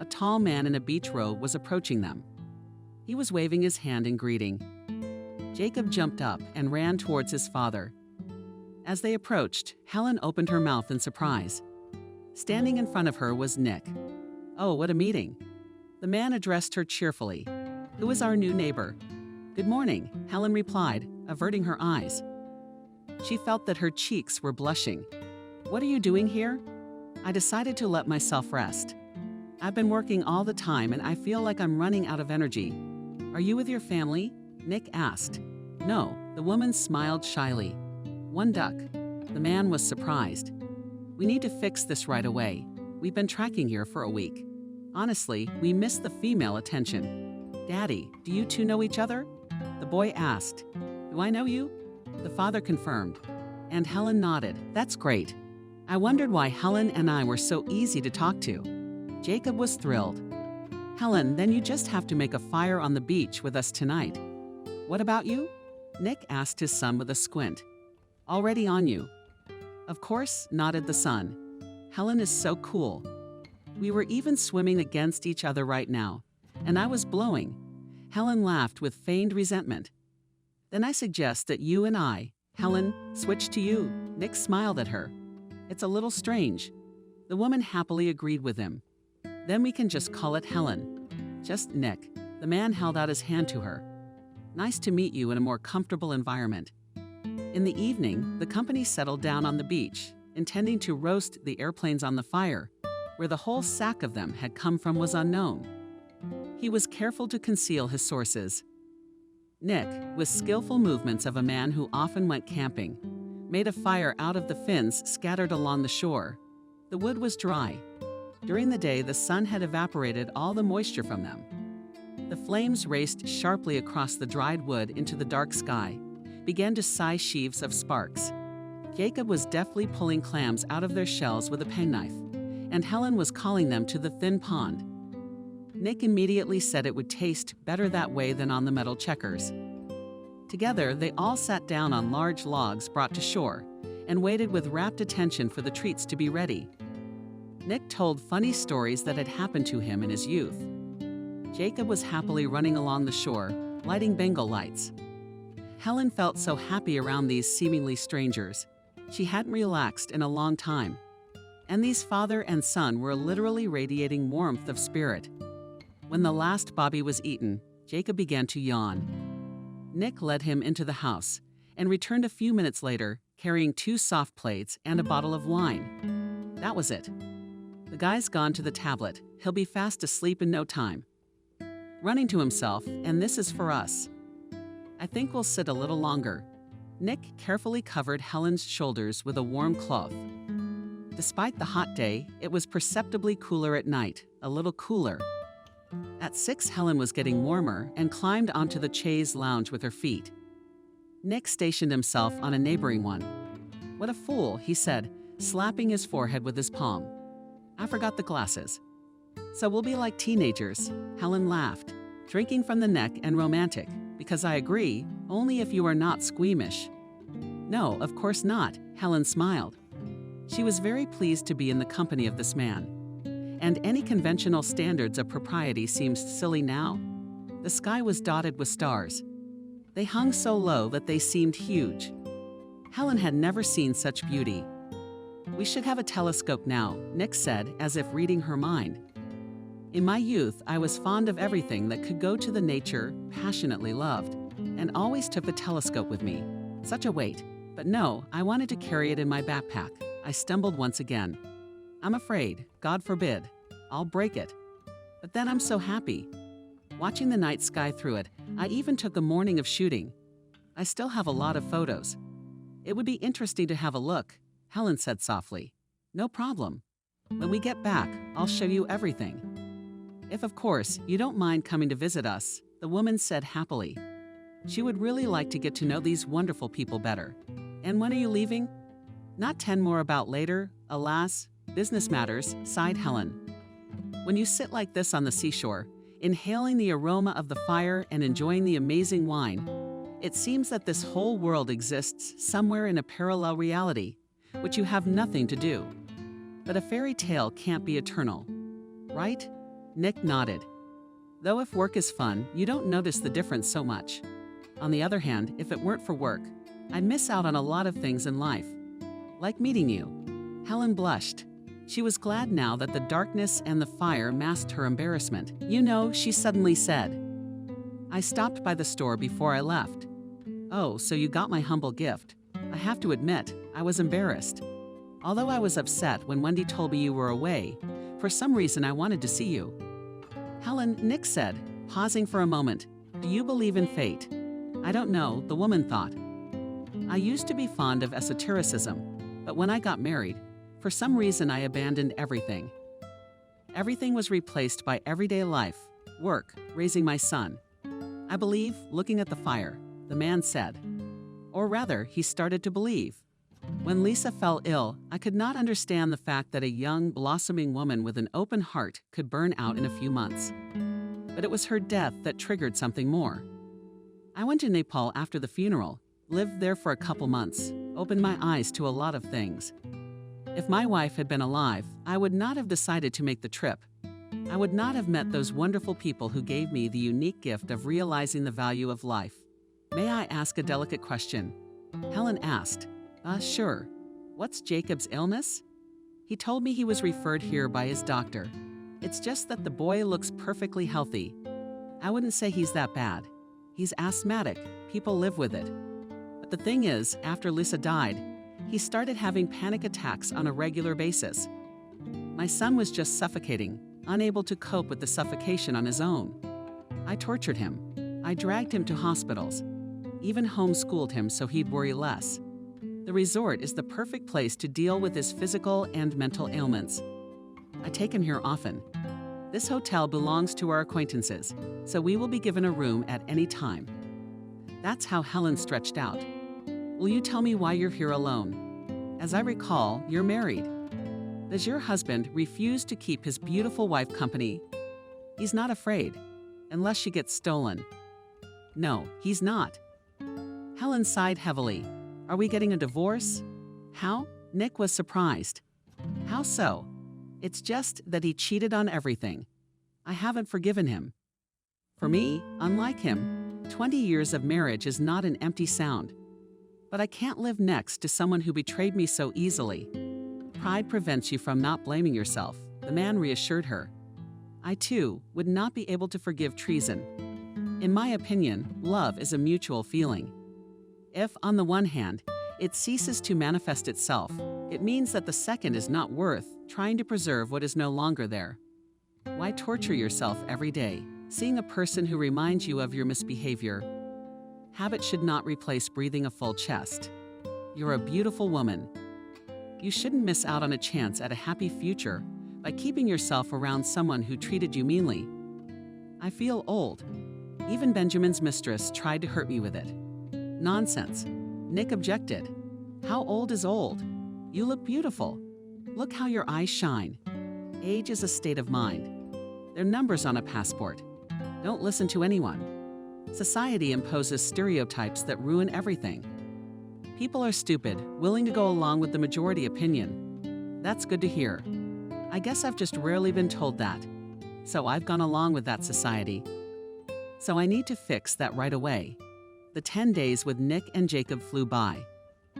A tall man in a beach robe was approaching them. He was waving his hand in greeting. Jacob jumped up and ran towards his father. As they approached, Helen opened her mouth in surprise. Standing in front of her was Nick. "Oh, what a meeting." The man addressed her cheerfully. "Who is our new neighbor?" "Good morning," Helen replied, averting her eyes. She felt that her cheeks were blushing. "What are you doing here?" "I decided to let myself rest. I've been working all the time and I feel like I'm running out of energy." "Are you with your family?" Nick asked. "No," the woman smiled shyly. "One duck." The man was surprised. "We need to fix this right away. We've been tracking here for a week. Honestly, we miss the female attention." "Daddy, do you two know each other?" the boy asked. "Do I know you?" the father confirmed. And Helen nodded. "That's great. I wondered why Helen and I were so easy to talk to." Jacob was thrilled. "Helen, then you just have to make a fire on the beach with us tonight." "What about you?" Nick asked his son with a squint. Already on you? Of course, nodded the son. Helen is so cool. We were even swimming against each other right now, and I was blowing. Helen laughed with feigned resentment. Then I suggest that you and I, Helen, switch to you. Nick smiled at her. It's a little strange. The woman happily agreed with him. Then we can just call it Helen. Just Nick. The man held out his hand to her. Nice to meet you in a more comfortable environment. In the evening, the company settled down on the beach, intending to roast the airplanes on the fire. Where the whole sack of them had come from was unknown. He was careful to conceal his sources. Nick, with skillful movements of a man who often went camping, made a fire out of the fins scattered along the shore. The wood was dry. During the day, the sun had evaporated all the moisture from them. The flames raced sharply across the dried wood into the dark sky, began to sigh sheaves of sparks. Jacob was deftly pulling clams out of their shells with a penknife, and Helen was calling them to the thin pond. Nick immediately said it would taste better that way than on the metal checkers. Together, they all sat down on large logs brought to shore and waited with rapt attention for the treats to be ready. Nick told funny stories that had happened to him in his youth. Jacob was happily running along the shore, lighting Bengal lights. Helen felt so happy around these seemingly strangers. She hadn't relaxed in a long time. And these father and son were literally radiating warmth of spirit. When the last bobby was eaten, Jacob began to yawn. Nick led him into the house and returned a few minutes later, carrying 2 soft plates and a bottle of wine. That was it. The guy's gone to the tablet. He'll be fast asleep in no time. Running to himself, and this is for us. I think we'll sit a little longer. Nick carefully covered Helen's shoulders with a warm cloth. Despite the hot day, it was perceptibly cooler at night, a little cooler. At 6, Helen was getting warmer and climbed onto the chaise lounge with her feet. Nick stationed himself on a neighboring one. What a fool, he said, slapping his forehead with his palm. I forgot the glasses. So we'll be like teenagers, Helen laughed, drinking from the neck and romantic, because I agree, only if you are not squeamish. No, of course not, Helen smiled. She was very pleased to be in the company of this man. And any conventional standards of propriety seemed silly now. The sky was dotted with stars. They hung so low that they seemed huge. Helen had never seen such beauty. We should have a telescope now, Nick said, as if reading her mind. In my youth, I was fond of everything that could go to the nature passionately loved, and always took the telescope with me. Such a weight. But no, I wanted to carry it in my backpack. I stumbled once again. I'm afraid, God forbid, I'll break it. But then I'm so happy. Watching the night sky through it, I even took a morning of shooting. I still have a lot of photos. It would be interesting to have a look, Helen said softly. No problem. When we get back, I'll show you everything. If, of course, you don't mind coming to visit us, the woman said happily. She would really like to get to know these wonderful people better. And when are you leaving? Not 10 more about later, alas, business matters, sighed Helen. When you sit like this on the seashore, inhaling the aroma of the fire and enjoying the amazing wine, it seems that this whole world exists somewhere in a parallel reality, which you have nothing to do. But a fairy tale can't be eternal, right? Nick nodded. Though if work is fun, you don't notice the difference so much. On the other hand, if it weren't for work, I'd miss out on a lot of things in life. Like meeting you. Helen blushed. She was glad now that the darkness and the fire masked her embarrassment. You know, she suddenly said. I stopped by the store before I left. Oh, so you got my humble gift. I have to admit, I was embarrassed. Although I was upset when Wendy told me you were away, for some reason I wanted to see you. Helen, Nick said, pausing for a moment, do you believe in fate? I don't know, the woman thought. I used to be fond of esotericism, but when I got married, for some reason I abandoned everything. Everything was replaced by everyday life, work, raising my son. I believe, looking at the fire, the man said. Or rather, he started to believe. When Lisa fell ill, I could not understand the fact that a young, blossoming woman with an open heart could burn out in a few months. But it was her death that triggered something more. I went to Nepal after the funeral, lived there for a couple months, opened my eyes to a lot of things. If my wife had been alive, I would not have decided to make the trip. I would not have met those wonderful people who gave me the unique gift of realizing the value of life. May I ask a delicate question? Helen asked. Sure. What's Jacob's illness? He told me he was referred here by his doctor. It's just that the boy looks perfectly healthy. I wouldn't say he's that bad. He's asthmatic. People live with it. But the thing is, after Lisa died, he started having panic attacks on a regular basis. My son was just suffocating, unable to cope with the suffocation on his own. I tortured him. I dragged him to hospitals. Even homeschooled him so he'd worry less. The resort is the perfect place to deal with his physical and mental ailments. I take him here often. This hotel belongs to our acquaintances, so we will be given a room at any time. That's how Helen stretched out. Will you tell me why you're here alone? As I recall, you're married. Does your husband refuse to keep his beautiful wife company? He's not afraid, unless she gets stolen. No, he's not. Helen sighed heavily. Are we getting a divorce? How? Nick was surprised. How so? It's just that he cheated on everything. I haven't forgiven him. For me, unlike him, 20 years of marriage is not an empty sound. But I can't live next to someone who betrayed me so easily. Pride prevents you from not blaming yourself, the man reassured her. I, too, would not be able to forgive treason. In my opinion, love is a mutual feeling. If, on the one hand, it ceases to manifest itself, it means that the second is not worth trying to preserve what is no longer there. Why torture yourself every day, seeing a person who reminds you of your misbehavior? Habit should not replace breathing a full chest. You're a beautiful woman. You shouldn't miss out on a chance at a happy future by keeping yourself around someone who treated you meanly. I feel old. Even Benjamin's mistress tried to hurt me with it. Nonsense. Nick objected. How old is old? You look beautiful. Look how your eyes shine. Age is a state of mind. They're numbers on a passport. Don't listen to anyone. Society imposes stereotypes that ruin everything. People are stupid, willing to go along with the majority opinion. That's good to hear. I guess I've just rarely been told that. So I've gone along with that society. So I need to fix that right away. The 10 days with Nick and Jacob flew by.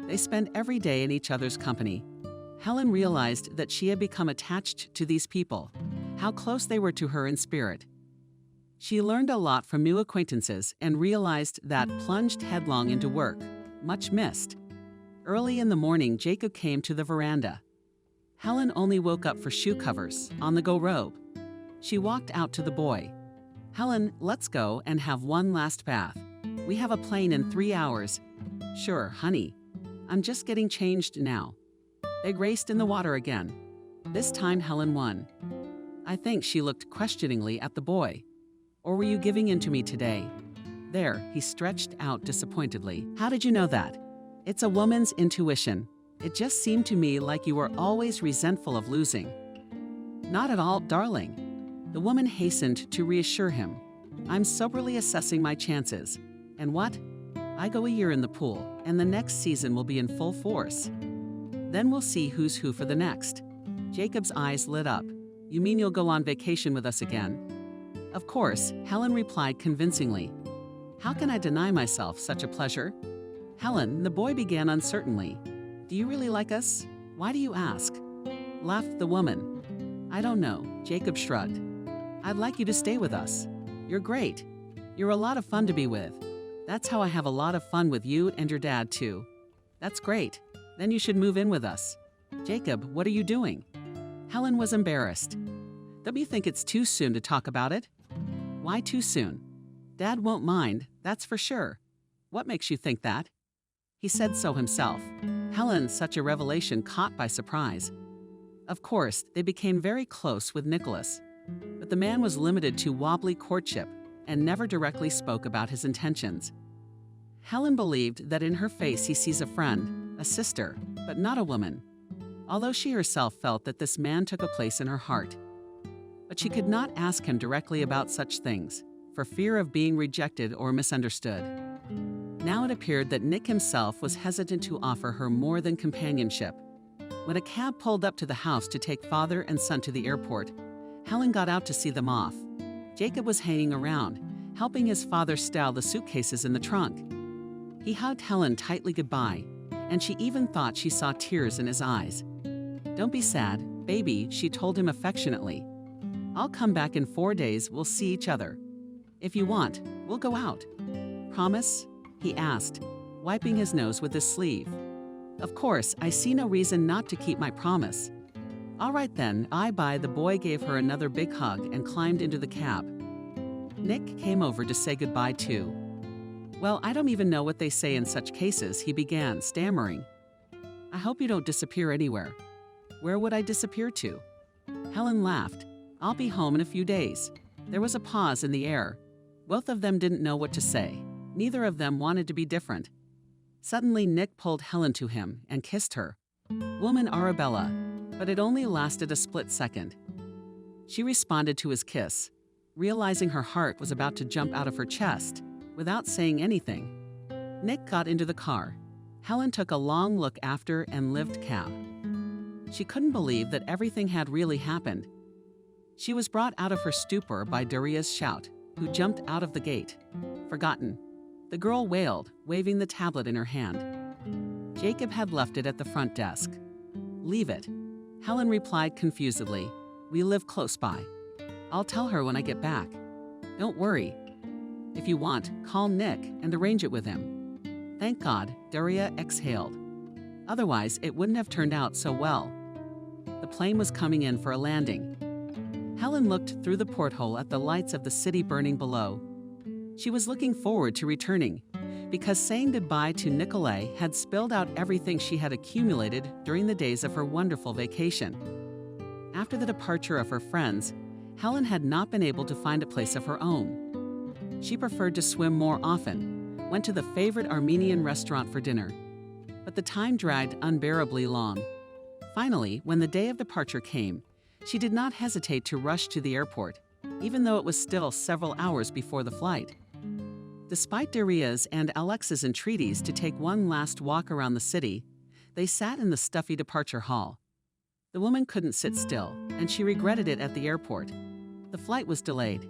They spent every day in each other's company. Helen realized that she had become attached to these people, how close they were to her in spirit. She learned a lot from new acquaintances and realized that plunged headlong into work, much missed. Early in the morning, Jacob came to the veranda. Helen only woke up for shoe covers, on-the-go robe. She walked out to the boy. Helen, let's go and have one last bath. We have a plane in 3 hours. Sure, honey. I'm just getting changed now. They raced in the water again. This time Helen won. I think she looked questioningly at the boy. Or were you giving in to me today? There, he stretched out disappointedly. How did you know that? It's a woman's intuition. It just seemed to me like you were always resentful of losing. Not at all, darling. The woman hastened to reassure him. I'm soberly assessing my chances. And what? I go a year in the pool, and the next season will be in full force. Then we'll see who's who for the next. Jacob's eyes lit up. You mean you'll go on vacation with us again? Of course, Helen replied convincingly. How can I deny myself such a pleasure? Helen, the boy began uncertainly. Do you really like us? Why do you ask? Laughed the woman. I don't know, Jacob shrugged. I'd like you to stay with us. You're great. You're a lot of fun to be with. That's how I have a lot of fun with you and your dad, too. That's great. Then you should move in with us. Jacob, what are you doing? Helen was embarrassed. Don't you think it's too soon to talk about it? Why too soon? Dad won't mind, that's for sure. What makes you think that? He said so himself. Helen, such a revelation, caught by surprise. Of course, they became very close with Nicholas. But the man was limited to wobbly courtship and never directly spoke about his intentions. Helen believed that in her face he sees a friend, a sister, but not a woman, although she herself felt that this man took a place in her heart. But she could not ask him directly about such things. for fear of being rejected or misunderstood. Now it appeared that Nick himself was hesitant to offer her more than companionship. When a cab pulled up to the house to take father and son to the airport, Helen got out to see them off. Jacob was hanging around, helping his father stow the suitcases in the trunk. He hugged Helen tightly goodbye, and she even thought she saw tears in his eyes. "Don't be sad, baby," she told him affectionately. "I'll come back in 4 days, we'll see each other. If you want, we'll go out." "Promise?" he asked, wiping his nose with his sleeve. "Of course, I see no reason not to keep my promise." "All right then, bye." The boy gave her another big hug and climbed into the cab. Nick came over to say goodbye too. "Well, I don't even know what they say in such cases," he began, stammering. "I hope you don't disappear anywhere." "Where would I disappear to?" Helen laughed. "I'll be home in a few days." There was a pause in the air. Both of them didn't know what to say. Neither of them wanted to be different. Suddenly, Nick pulled Helen to him and kissed her. Woman Arabella, but it only lasted a split second. She responded to his kiss, realizing her heart was about to jump out of her chest, without saying anything. Nick got into the car. Helen took a long look after and lived cab. She couldn't believe that everything had really happened. She was brought out of her stupor by Daria's shout, who jumped out of the gate. "Forgotten," the girl wailed, waving the tablet in her hand. Jacob had left it at the front desk. "Leave it," Helen replied confusedly. "We live close by. I'll tell her when I get back. Don't worry. If you want, call Nick and arrange it with him." Thank God, Daria exhaled. Otherwise, it wouldn't have turned out so well. The plane was coming in for a landing. Helen looked through the porthole at the lights of the city burning below. She was looking forward to returning, because saying goodbye to Nikolay had spilled out everything she had accumulated during the days of her wonderful vacation. After the departure of her friends, Helen had not been able to find a place of her own. She preferred to swim more often, went to the favorite Armenian restaurant for dinner. But the time dragged unbearably long. Finally, when the day of departure came, she did not hesitate to rush to the airport, even though it was still several hours before the flight. Despite Daria's and Alexa's entreaties to take one last walk around the city, they sat in the stuffy departure hall. The woman couldn't sit still, and she regretted it at the airport. The flight was delayed.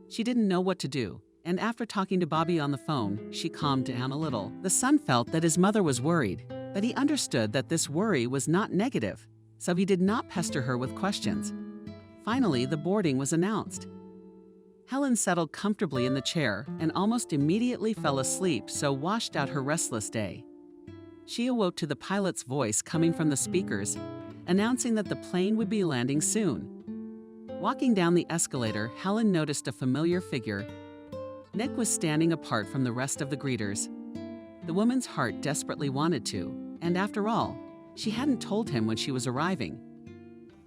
She didn't know what to do, and after talking to Bobby on the phone, she calmed down a little. The son felt that his mother was worried, but he understood that this worry was not negative, so he did not pester her with questions. Finally, the boarding was announced. Helen settled comfortably in the chair and almost immediately fell asleep, so washed out her restless day. She awoke to the pilot's voice coming from the speakers, announcing that the plane would be landing soon. Walking down the escalator, Helen noticed a familiar figure. Nick was standing apart from the rest of the greeters. The woman's heart desperately wanted to, and after all, she hadn't told him when she was arriving.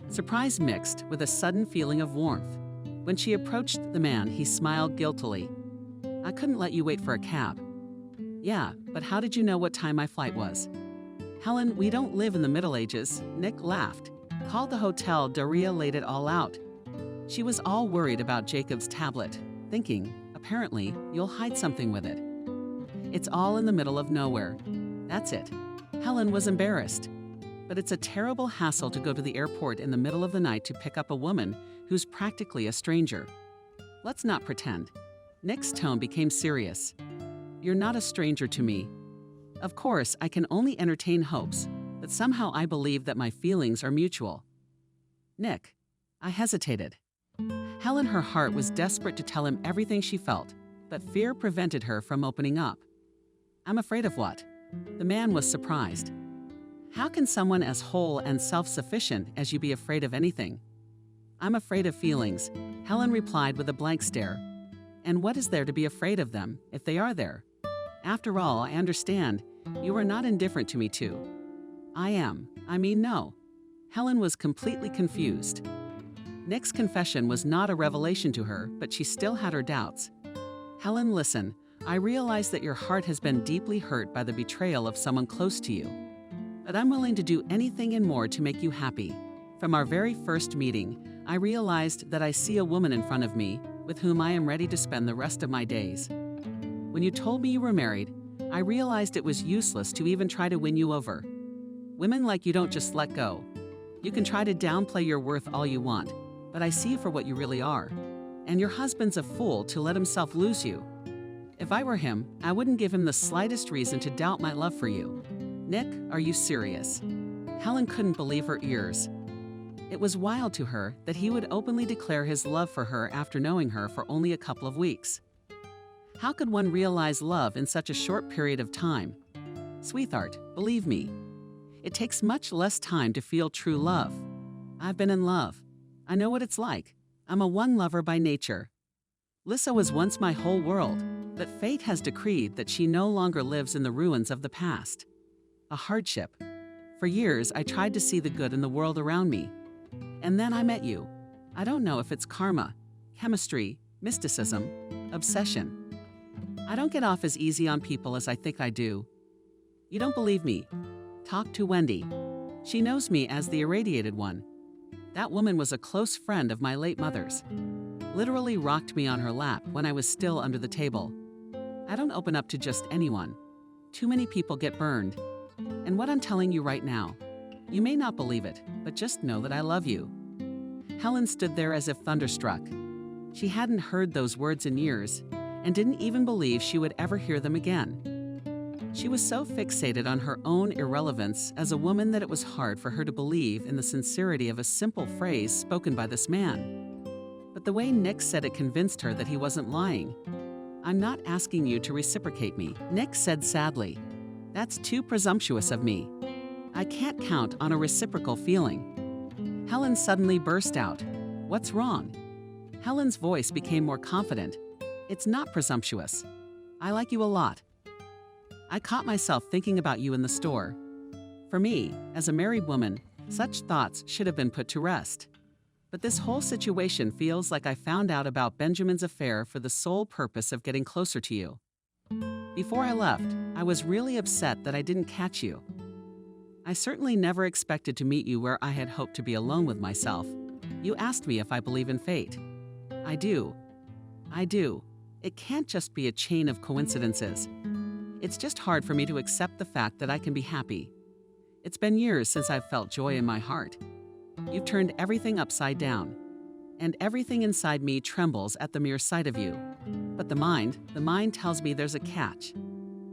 Surprise mixed with a sudden feeling of warmth. When she approached the man, he smiled guiltily. "I couldn't let you wait for a cab." "Yeah, but how did you know what time my flight was?" "Helen, we don't live in the Middle Ages." Nick laughed. "Called the hotel, Daria laid it all out." She was all worried about Jacob's tablet, thinking, apparently, you'll hide something with it. It's all in the middle of nowhere. That's it. Helen was embarrassed. But it's a terrible hassle to go to the airport in the middle of the night to pick up a woman who's practically a stranger. Let's not pretend. Nick's tone became serious. "You're not a stranger to me. Of course, I can only entertain hopes, but somehow I believe that my feelings are mutual." "Nick." I hesitated. Helen, her heart was desperate to tell him everything she felt, but fear prevented her from opening up. "I'm afraid of what?" The man was surprised. "How can someone as whole and self-sufficient as you be afraid of anything?" "I'm afraid of feelings," Helen replied with a blank stare. "And what is there to be afraid of them, if they are there? After all, I understand. You are not indifferent to me too." "I am. I mean, no." Helen was completely confused. Nick's confession was not a revelation to her, but she still had her doubts. "Helen, listen. I realize that your heart has been deeply hurt by the betrayal of someone close to you. But I'm willing to do anything and more to make you happy. From our very first meeting, I realized that I see a woman in front of me, with whom I am ready to spend the rest of my days. When you told me you were married, I realized it was useless to even try to win you over. Women like you don't just let go. You can try to downplay your worth all you want, but I see you for what you really are. And your husband's a fool to let himself lose you. If I were him, I wouldn't give him the slightest reason to doubt my love for you. Nick, are you serious? Helen couldn't believe her ears. It was wild to her that he would openly declare his love for her after knowing her for only a couple of weeks. How could one realize love in such a short period of time? Sweetheart, believe me, it takes much less time to feel true love. I've been in love. I know what it's like. I'm a one lover by nature. Lissa was once my whole world, but fate has decreed that she no longer lives in the ruins of the past. A hardship. For years, I tried to see the good in the world around me. And then I met you. I don't know if it's karma, chemistry, mysticism, obsession. I don't get off as easy on people as I think I do. You don't believe me? Talk to Wendy. She knows me as the irradiated one. That woman was a close friend of my late mother's. Literally rocked me on her lap when I was still under the table. I don't open up to just anyone. Too many people get burned. And what I'm telling you right now, you may not believe it, but just know that I love you. Helen stood there as if thunderstruck. She hadn't heard those words in years and didn't even believe she would ever hear them again. She was so fixated on her own irrelevance as a woman that it was hard for her to believe in the sincerity of a simple phrase spoken by this man. But the way Nick said it convinced her that he wasn't lying. I'm not asking you to reciprocate me, Nick said sadly. That's too presumptuous of me. I can't count on a reciprocal feeling. Helen suddenly burst out. What's wrong? Helen's voice became more confident. It's not presumptuous. I like you a lot. I caught myself thinking about you in the store. For me, as a married woman, such thoughts should have been put to rest. But this whole situation feels like I found out about Benjamin's affair for the sole purpose of getting closer to you. Before I left, I was really upset that I didn't catch you. I certainly never expected to meet you where I had hoped to be alone with myself. You asked me if I believe in fate. I do. I do. It can't just be a chain of coincidences. It's just hard for me to accept the fact that I can be happy. It's been years since I've felt joy in my heart. You've turned everything upside down, and everything inside me trembles at the mere sight of you. But the mind tells me there's a catch.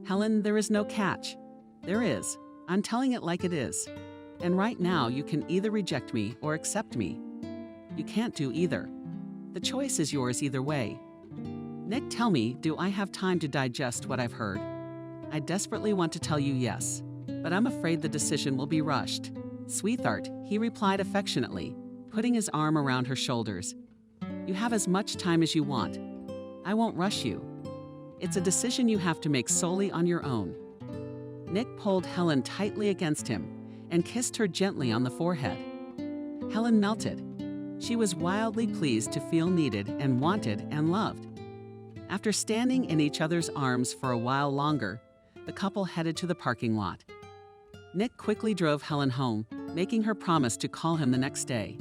Helen, there is no catch. There is. I'm telling it like it is. And right now, you can either reject me or accept me. You can't do either. The choice is yours either way. Nick, tell me, do I have time to digest what I've heard? I desperately want to tell you yes, but I'm afraid the decision will be rushed. Sweetheart, he replied affectionately, putting his arm around her shoulders. You have as much time as you want. I won't rush you. It's a decision you have to make solely on your own. Nick pulled Helen tightly against him and kissed her gently on the forehead. Helen melted. She was wildly pleased to feel needed and wanted and loved. After standing in each other's arms for a while longer, the couple headed to the parking lot. Nick quickly drove Helen home, making her promise to call him the next day.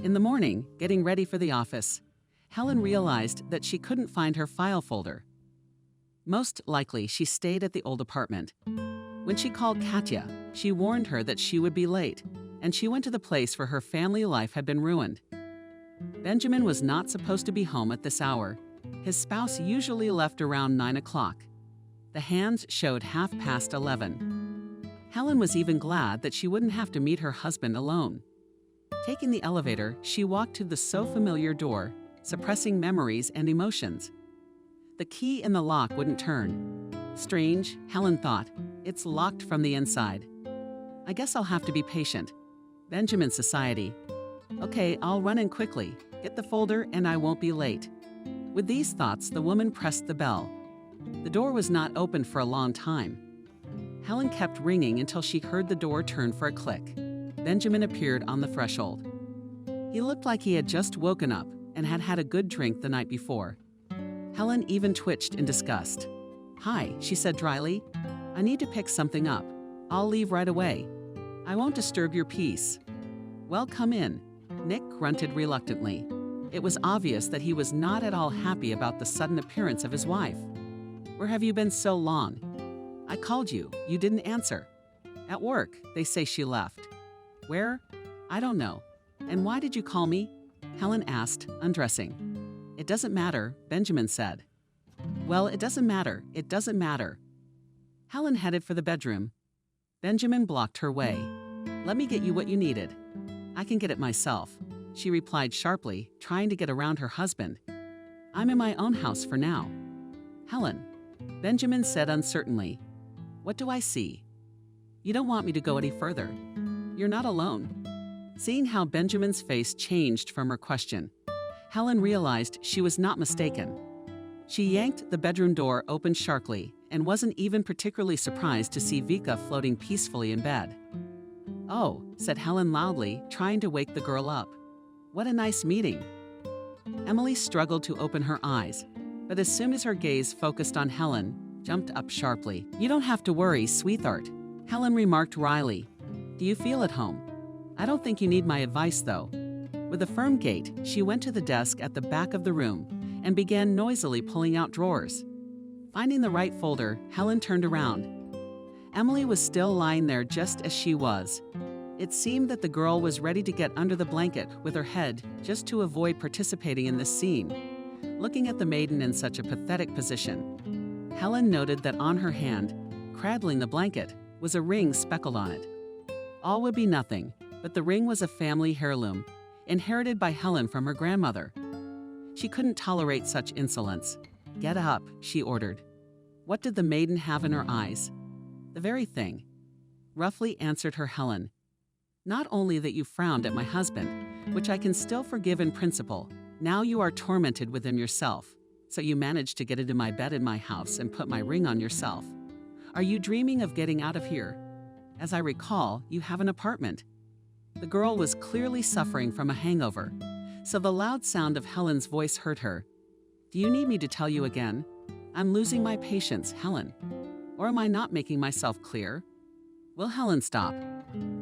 In the morning, getting ready for the office, Helen realized that she couldn't find her file folder. Most likely, she stayed at the old apartment. When she called Katya, she warned her that she would be late, and she went to the place where her family life had been ruined. Benjamin was not supposed to be home at this hour. His spouse usually left around 9 o'clock. The hands showed 11:30. Helen was even glad that she wouldn't have to meet her husband alone. Taking the elevator, she walked to the so familiar door, suppressing memories and emotions. The key in the lock wouldn't turn. Strange, Helen thought. It's locked from the inside. I guess I'll have to be patient. Benjamin Society. Okay, I'll run in quickly. Get the folder and I won't be late. With these thoughts, the woman pressed the bell. The door was not open for a long time. Helen kept ringing until she heard the door turn for a click. Benjamin appeared on the threshold. He looked like he had just woken up and had had a good drink the night before. Helen even twitched in disgust. Hi, she said dryly. I need to pick something up. I'll leave right away. I won't disturb your peace. Well, come in. Nick grunted reluctantly. It was obvious that he was not at all happy about the sudden appearance of his wife. "Where have you been so long? I called you. You didn't answer." "At work. They say she left." "Where?" "I don't know." "And why did you call me?" Helen asked, undressing. "It doesn't matter," Benjamin said. "Well, it doesn't matter. It doesn't matter." Helen headed for the bedroom. Benjamin blocked her way. "Let me get you what you needed." "I can get it myself," she replied sharply, trying to get around her husband. "I'm in my own house for now." "Helen," Benjamin said uncertainly, "what do I see?" "You don't want me to go any further. You're not alone." Seeing how Benjamin's face changed from her question, Helen realized she was not mistaken. She yanked the bedroom door open sharply and wasn't even particularly surprised to see Vika floating peacefully in bed. "Oh," said Helen loudly, trying to wake the girl up. "What a nice meeting." Emily struggled to open her eyes, but as soon as her gaze focused on Helen, jumped up sharply. "You don't have to worry, sweetheart," Helen remarked wryly. "Do you feel at home? I don't think you need my advice, though." With a firm gait, she went to the desk at the back of the room and began noisily pulling out drawers. Finding the right folder, Helen turned around. Emily was still lying there just as she was. It seemed that the girl was ready to get under the blanket with her head just to avoid participating in this scene. Looking at the maiden in such a pathetic position, Helen noted that on her hand, cradling the blanket, was a ring speckled on it. All would be nothing, but the ring was a family heirloom, inherited by Helen from her grandmother. She couldn't tolerate such insolence. "Get up," she ordered. What did the maiden have in her eyes? "The very thing," roughly answered her Helen. "Not only that you frowned at my husband, which I can still forgive in principle, now you are tormented within yourself, so you managed to get into my bed in my house and put my ring on yourself. Are you dreaming of getting out of here? As I recall, you have an apartment." The girl was clearly suffering from a hangover, so the loud sound of Helen's voice hurt her. "Do you need me to tell you again? I'm losing my patience, Helen. Or am I not making myself clear?" Will Helen stop?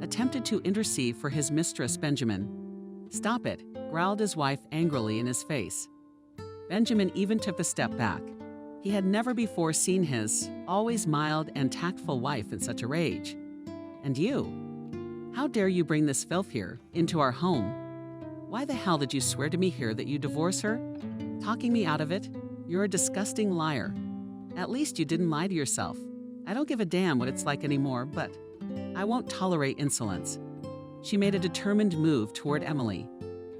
Attempted to intercede for his mistress, Benjamin. "Stop it," growled his wife angrily in his face. Benjamin even took a step back. He had never before seen his, always mild and tactful wife in such a rage. "And you? How dare you bring this filth here, into our home? Why the hell did you swear to me here that you'd divorce her? Talking me out of it? You're a disgusting liar. At least you didn't lie to yourself. I don't give a damn what it's like anymore, but I won't tolerate insolence." She made a determined move toward Emily.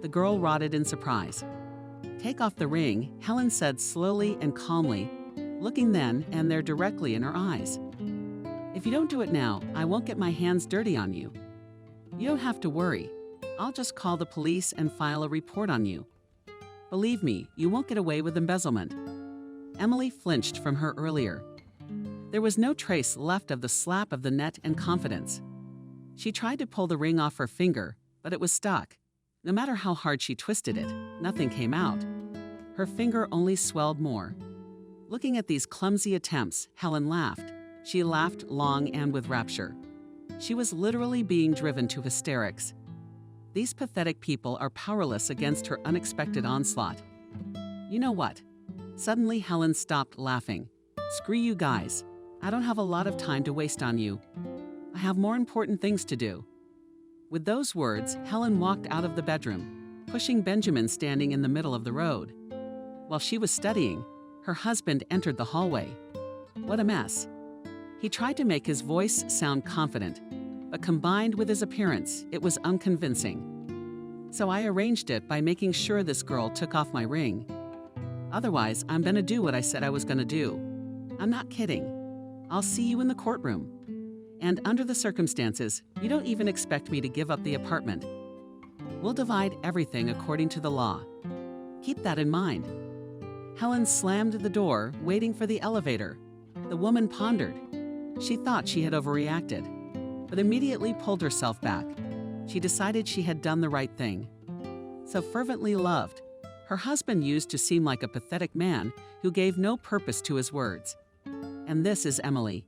The girl rotted in surprise. "Take off the ring," Helen said slowly and calmly, looking then and there directly in her eyes. "If you don't do it now, I won't get my hands dirty on you. You don't have to worry. I'll just call the police and file a report on you. Believe me, you won't get away with embezzlement." Emily flinched from her earlier. There was no trace left of the slap of the net and confidence. She tried to pull the ring off her finger, but it was stuck. No matter how hard she twisted it, nothing came out. Her finger only swelled more. Looking at these clumsy attempts, Helen laughed. She laughed long and with rapture. She was literally being driven to hysterics. These pathetic people are powerless against her unexpected onslaught. "You know what?" Suddenly Helen stopped laughing. "Screw you guys. I don't have a lot of time to waste on you. I have more important things to do." With those words, Helen walked out of the bedroom, pushing Benjamin standing in the middle of the road. While she was studying, her husband entered the hallway. What a mess. He tried to make his voice sound confident, but combined with his appearance, it was unconvincing. "So I arranged it by making sure this girl took off my ring. Otherwise, I'm gonna do what I said I was gonna do. I'm not kidding. I'll see you in the courtroom. And under the circumstances, you don't even expect me to give up the apartment. We'll divide everything according to the law. Keep that in mind." Helen slammed the door, waiting for the elevator. The woman pondered. She thought she had overreacted, but immediately pulled herself back. She decided she had done the right thing. So fervently loved, her husband used to seem like a pathetic man who gave no purpose to his words. And this is Emily.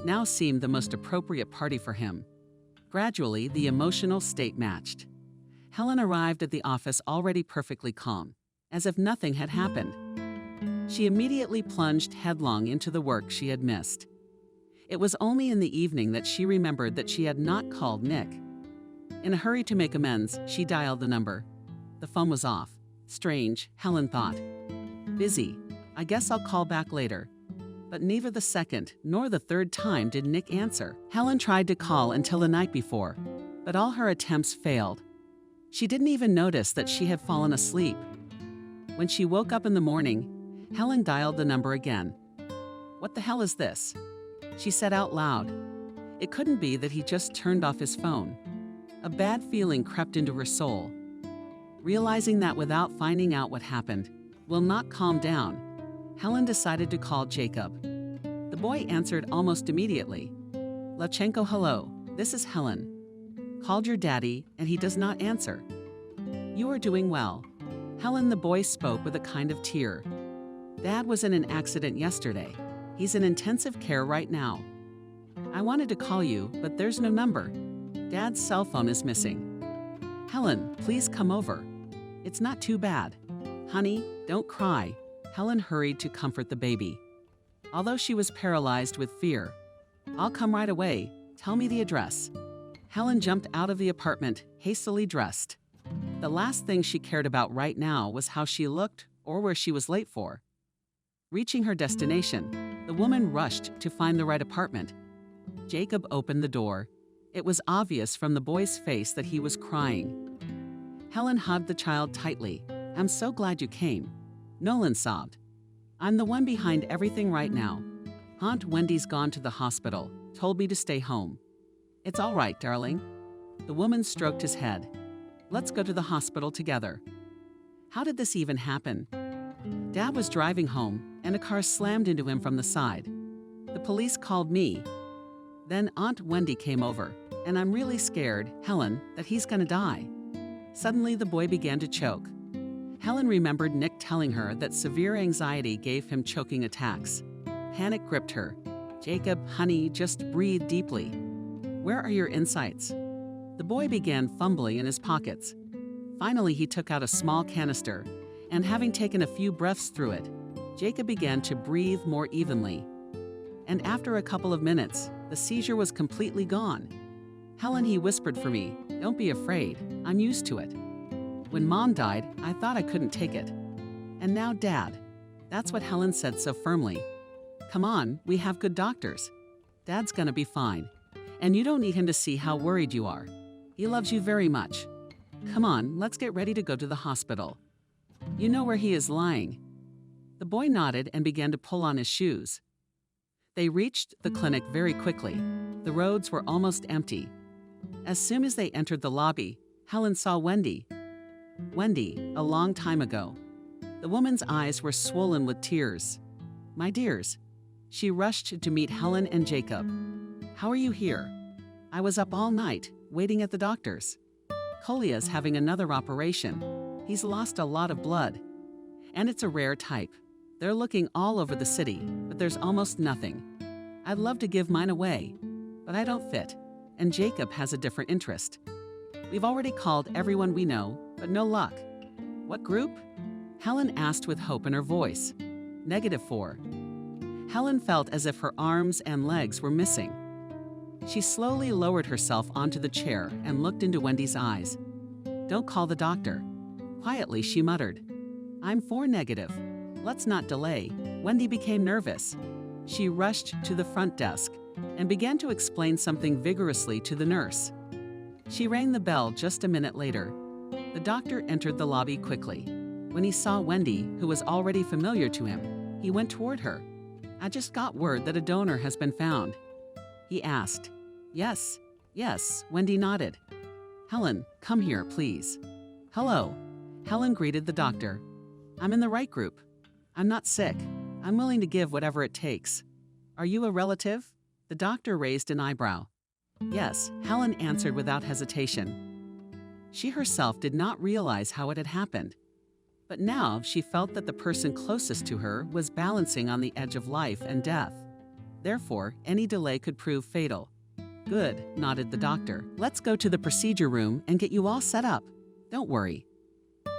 Now seemed the most appropriate party for him. Gradually, the emotional state matched. Helen arrived at the office already perfectly calm, as if nothing had happened. She immediately plunged headlong into the work she had missed. It was only in the evening that she remembered that she had not called Nick. In a hurry to make amends, she dialed the number. The phone was off. Strange, Helen thought. Busy. I guess I'll call back later. But neither the second nor the third time did Nick answer. Helen tried to call until the night before, but all her attempts failed. She didn't even notice that she had fallen asleep. When she woke up in the morning, Helen dialed the number again. What the hell is this? She said out loud. It couldn't be that he just turned off his phone. A bad feeling crept into her soul. Realizing that without finding out what happened will not calm down, Helen decided to call Jacob. The boy answered almost immediately. Lachenko, hello, this is Helen. Called your daddy and he does not answer. You are doing well. Helen, the boy spoke with a kind of tear. Dad was in an accident yesterday. He's in intensive care right now. I wanted to call you, but there's no number. Dad's cell phone is missing. Helen, please come over. It's not too bad. Honey, don't cry. Helen hurried to comfort the baby. Although she was paralyzed with fear. I'll come right away. Tell me the address. Helen jumped out of the apartment, hastily dressed. The last thing she cared about right now was how she looked or where she was late for. Reaching her destination, the woman rushed to find the right apartment. Jacob opened the door. It was obvious from the boy's face that he was crying. Helen hugged the child tightly. I'm so glad you came. Nolan sobbed. I'm the one behind everything right now. Aunt Wendy's gone to the hospital, told me to stay home. It's all right, darling. The woman stroked his head. Let's go to the hospital together. How did this even happen? Dad was driving home, and a car slammed into him from the side. The police called me. Then Aunt Wendy came over, and I'm really scared, Helen, that he's gonna die. Suddenly, the boy began to choke. Helen remembered Nick telling her that severe anxiety gave him choking attacks. Panic gripped her. Jacob, honey, just breathe deeply. Where are your insights? The boy began fumbling in his pockets. Finally, he took out a small canister, and having taken a few breaths through it, Jacob began to breathe more evenly. And after a couple of minutes, the seizure was completely gone. Helen, he whispered for me, don't be afraid, I'm used to it. When Mom died, I thought I couldn't take it. And now Dad. That's what Helen said so firmly. Come on, we have good doctors. Dad's gonna be fine. And you don't need him to see how worried you are. He loves you very much. Come on, let's get ready to go to the hospital. You know where he is lying. The boy nodded and began to pull on his shoes. They reached the clinic very quickly. The roads were almost empty. As soon as they entered the lobby, Helen saw Wendy. Wendy, a long time ago. The woman's eyes were swollen with tears. My dears. She rushed to meet Helen and Jacob. How are you here? I was up all night, waiting at the doctor's. Kolia's having another operation. He's lost a lot of blood. And it's a rare type. They're looking all over the city, but there's almost nothing. I'd love to give mine away, but I don't fit, and Jacob has a different interest. We've already called everyone we know, but no luck. What group? Helen asked with hope in her voice. -4. Helen felt as if her arms and legs were missing. She slowly lowered herself onto the chair and looked into Wendy's eyes. Don't call the doctor. Quietly, she muttered. I'm 4 negative. Let's not delay. Wendy became nervous. She rushed to the front desk and began to explain something vigorously to the nurse. She rang the bell just a minute later. The doctor entered the lobby quickly. When he saw Wendy, who was already familiar to him, he went toward her. I just got word that a donor has been found. He asked. Yes, Wendy nodded. Helen, come here, please. Hello. Helen greeted the doctor. I'm in the right group. I'm not sick. I'm willing to give whatever it takes. Are you a relative? The doctor raised an eyebrow. Yes, Helen answered without hesitation. She herself did not realize how it had happened. But now she felt that the person closest to her was balancing on the edge of life and death. Therefore, any delay could prove fatal. Good, nodded the doctor. Let's go to the procedure room and get you all set up. Don't worry.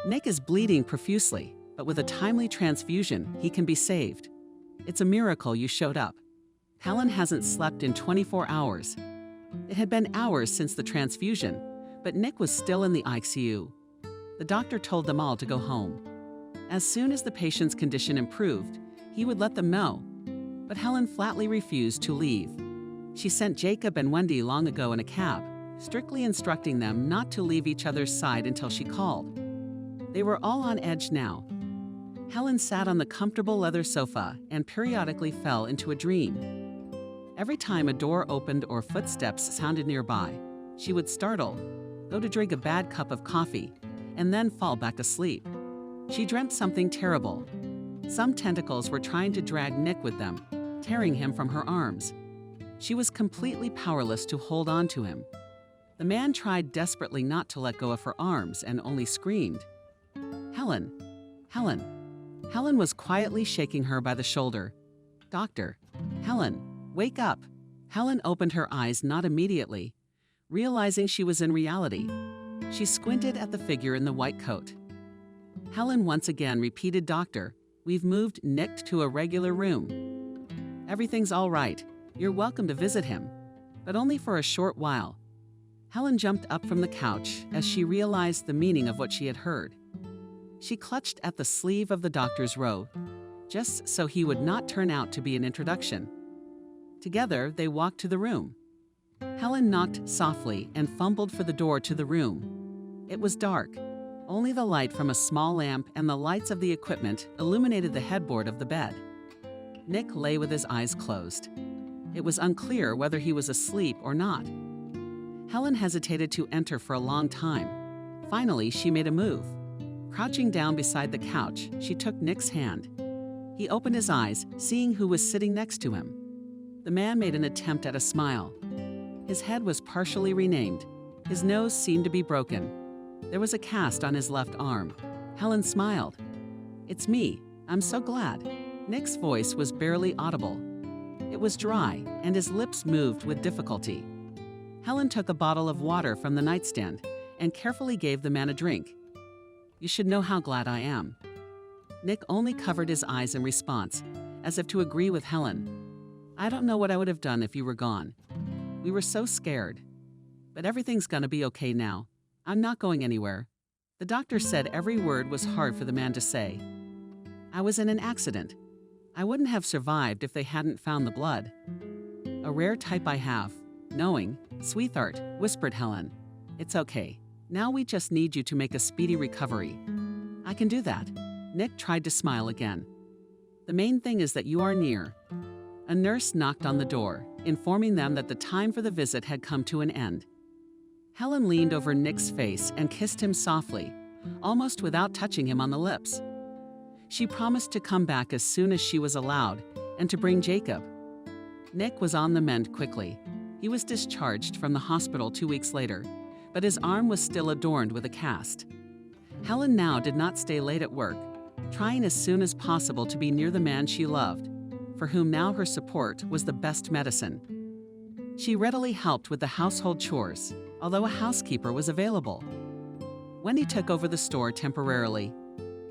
Nick is bleeding profusely, but with a timely transfusion, he can be saved. It's a miracle you showed up. Helen hasn't slept in 24 hours. It had been hours since the transfusion, but Nick was still in the ICU. The doctor told them all to go home. As soon as the patient's condition improved, he would let them know. But Helen flatly refused to leave. She sent Jacob and Wendy long ago in a cab, strictly instructing them not to leave each other's side until she called. They were all on edge now. Helen sat on the comfortable leather sofa and periodically fell into a dream. Every time a door opened or footsteps sounded nearby, she would startle, go to drink a bad cup of coffee, and then fall back asleep. She dreamt something terrible. Some tentacles were trying to drag Nick with them, tearing him from her arms. She was completely powerless to hold on to him. The man tried desperately not to let go of her arms and only screamed, "Helen! Helen!" Helen was quietly shaking her by the shoulder. "Doctor! Helen! Wake up!" Helen opened her eyes not immediately, realizing she was in reality. She squinted at the figure in the white coat. Helen once again repeated, "Doctor, we've moved Nick to a regular room. Everything's all right. You're welcome to visit him, but only for a short while." Helen jumped up from the couch as she realized the meaning of what she had heard. She clutched at the sleeve of the doctor's robe, just so he would not turn out to be an introduction. Together, they walked to the room. Helen knocked softly and fumbled for the door to the room. It was dark. Only the light from a small lamp and the lights of the equipment illuminated the headboard of the bed. Nick lay with his eyes closed. It was unclear whether he was asleep or not. Helen hesitated to enter for a long time. Finally, she made a move. Crouching down beside the couch, she took Nick's hand. He opened his eyes, seeing who was sitting next to him. The man made an attempt at a smile. His head was partially renamed. His nose seemed to be broken. There was a cast on his left arm. Helen smiled. "It's me. I'm so glad." Nick's voice was barely audible. It was dry, and his lips moved with difficulty. Helen took a bottle of water from the nightstand and carefully gave the man a drink. "You should know how glad I am." Nick only covered his eyes in response, as if to agree with Helen. "I don't know what I would have done if you were gone. We were so scared. But everything's gonna be okay now. I'm not going anywhere." The doctor said every word was hard for the man to say. "I was in an accident. I wouldn't have survived if they hadn't found the blood. A rare type I have. Knowing, sweetheart," whispered Helen. "It's okay. Now we just need you to make a speedy recovery." "I can do that." Nick tried to smile again. "The main thing is that you are near." A nurse knocked on the door, informing them that the time for the visit had come to an end. Helen leaned over Nick's face and kissed him softly, almost without touching him on the lips. She promised to come back as soon as she was allowed and to bring Jacob. Nick was on the mend quickly. He was discharged from the hospital 2 weeks later, but his arm was still adorned with a cast. Helen now did not stay late at work, trying as soon as possible to be near the man she loved, for whom now her support was the best medicine. She readily helped with the household chores, although a housekeeper was available. Wendy took over the store temporarily.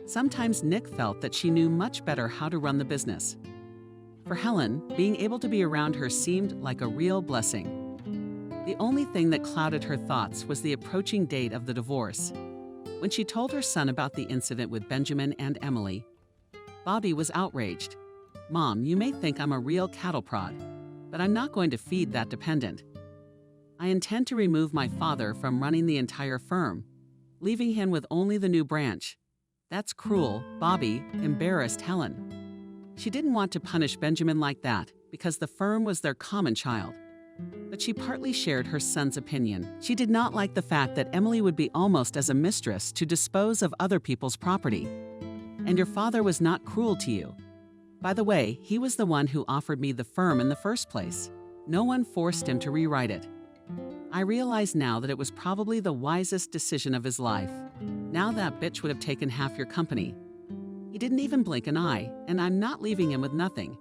Sometimes Nick felt that she knew much better how to run the business. For Helen, being able to be around her seemed like a real blessing. The only thing that clouded her thoughts was the approaching date of the divorce. When she told her son about the incident with Benjamin and Emily, Bobby was outraged. "Mom, you may think I'm a real cattle prod, but I'm not going to feed that dependent. I intend to remove my father from running the entire firm, leaving him with only the new branch. That's cruel," Bobby embarrassed Helen. She didn't want to punish Benjamin like that because the firm was their common child. But she partly shared her son's opinion. She did not like the fact that Emily would be almost as a mistress to dispose of other people's property. "And your father was not cruel to you. By the way, he was the one who offered me the firm in the first place. No one forced him to rewrite it. I realize now that it was probably the wisest decision of his life. Now that bitch would have taken half your company. He didn't even blink an eye, and I'm not leaving him with nothing.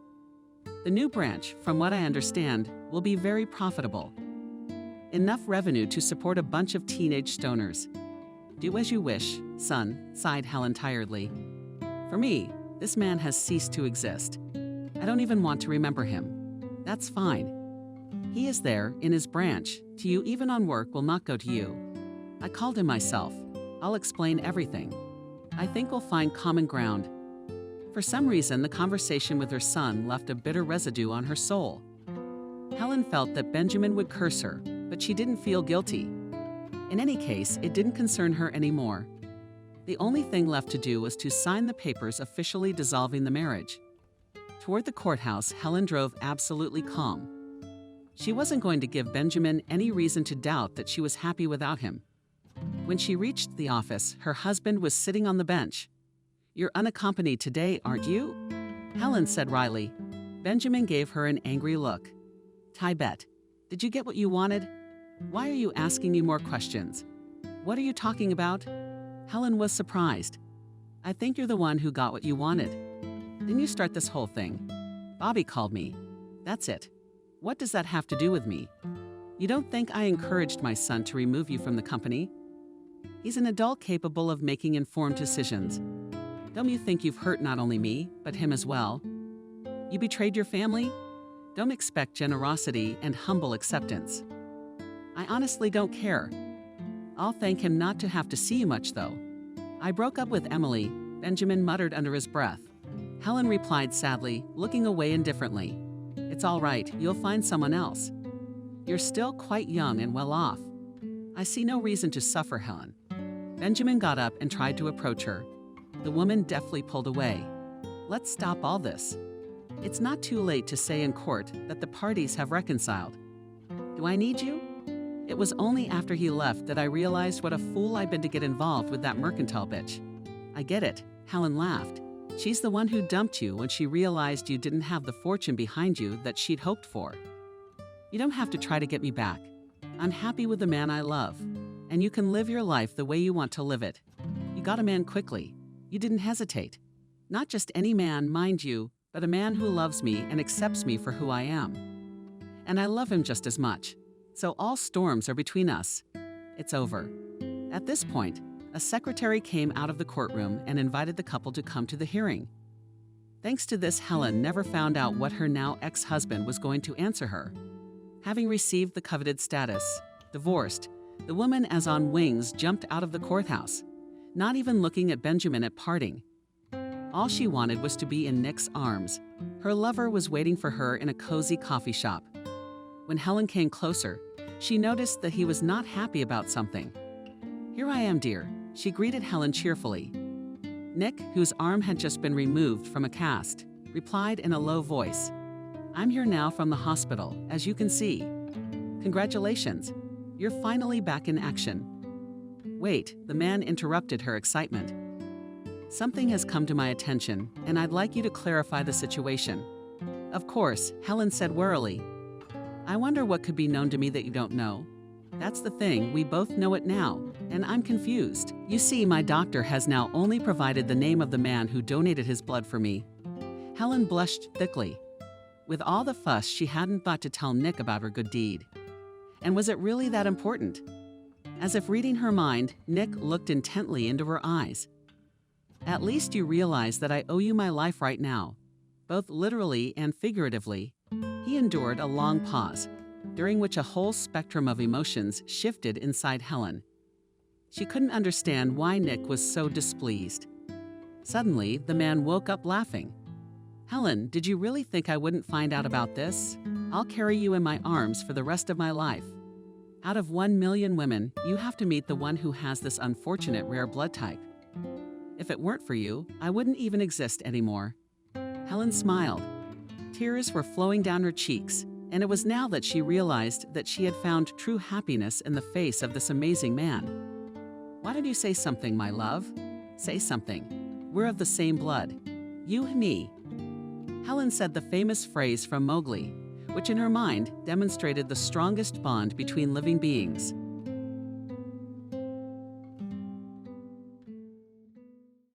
The new branch, from what I understand, will be very profitable. Enough revenue to support a bunch of teenage stoners. Do as you wish, son, sighed Helen tiredly. For me, this man has ceased to exist. I don't even want to remember him. That's fine. He is there, in his branch, to you even on work will not go to you. I called him myself. I'll explain everything. I think we'll find common ground. For some reason, the conversation with her son left a bitter residue on her soul. Helen felt that Benjamin would curse her, but she didn't feel guilty. In any case, it didn't concern her anymore. The only thing left to do was to sign the papers officially dissolving the marriage. Toward the courthouse, Helen drove absolutely calm. She wasn't going to give Benjamin any reason to doubt that she was happy without him. When she reached the office, her husband was sitting on the bench. You're unaccompanied today, aren't you? Helen said wryly. Benjamin gave her an angry look. Tibet, did you get what you wanted? Why are you asking me more questions? What are you talking about? Helen was surprised. I think you're the one who got what you wanted. Didn't you start this whole thing? Bobby called me. That's it. What does that have to do with me? You don't think I encouraged my son to remove you from the company? He's an adult capable of making informed decisions. Don't you think you've hurt not only me, but him as well? You betrayed your family? Don't expect generosity and humble acceptance. I honestly don't care. I'll thank him not to have to see you much, though. I broke up with Emily, Benjamin muttered under his breath. Helen replied sadly, looking away indifferently. It's all right, you'll find someone else. You're still quite young and well off. I see no reason to suffer, Helen. Benjamin got up and tried to approach her. The woman deftly pulled away. Let's stop all this. It's not too late to say in court that the parties have reconciled. Do I need you? It was only after he left that I realized what a fool I'd been to get involved with that mercantile bitch. I get it, Helen laughed. She's the one who dumped you when she realized you didn't have the fortune behind you that she'd hoped for. You don't have to try to get me back. I'm happy with the man I love, and you can live your life the way you want to live it. You got a man quickly. You didn't hesitate. Not just any man, mind you, but a man who loves me and accepts me for who I am. And I love him just as much. So all storms are between us. It's over. At this point, a secretary came out of the courtroom and invited the couple to come to the hearing. Thanks to this, Helen never found out what her now ex-husband was going to answer her. Having received the coveted status, divorced, the woman as on wings jumped out of the courthouse, not even looking at Benjamin at parting. All she wanted was to be in Nick's arms. Her lover was waiting for her in a cozy coffee shop. When Helen came closer, she noticed that he was not happy about something. Here I am, dear, she greeted Helen cheerfully. Nick, whose arm had just been removed from a cast, replied in a low voice. I'm here now from the hospital, as you can see. Congratulations, you're finally back in action. Wait, the man interrupted her excitement. Something has come to my attention, and I'd like you to clarify the situation. Of course, Helen said warily. I wonder what could be known to me that you don't know. That's the thing, we both know it now, and I'm confused. You see, my doctor has now only provided the name of the man who donated his blood for me. Helen blushed thickly. With all the fuss, she hadn't thought to tell Nick about her good deed. And was it really that important? As if reading her mind, Nick looked intently into her eyes. At least you realize that I owe you my life right now, both literally and figuratively. He endured a long pause, during which a whole spectrum of emotions shifted inside Helen. She couldn't understand why Nick was so displeased. Suddenly, the man woke up laughing. Helen, did you really think I wouldn't find out about this? I'll carry you in my arms for the rest of my life. Out of 1 million women, you have to meet the one who has this unfortunate rare blood type. If it weren't for you, I wouldn't even exist anymore. Helen smiled. Tears were flowing down her cheeks, and it was now that she realized that she had found true happiness in the face of this amazing man. Why don't you say something, my love? Say something. We're of the same blood. You and me. Helen said the famous phrase from Mowgli, which in her mind demonstrated the strongest bond between living beings.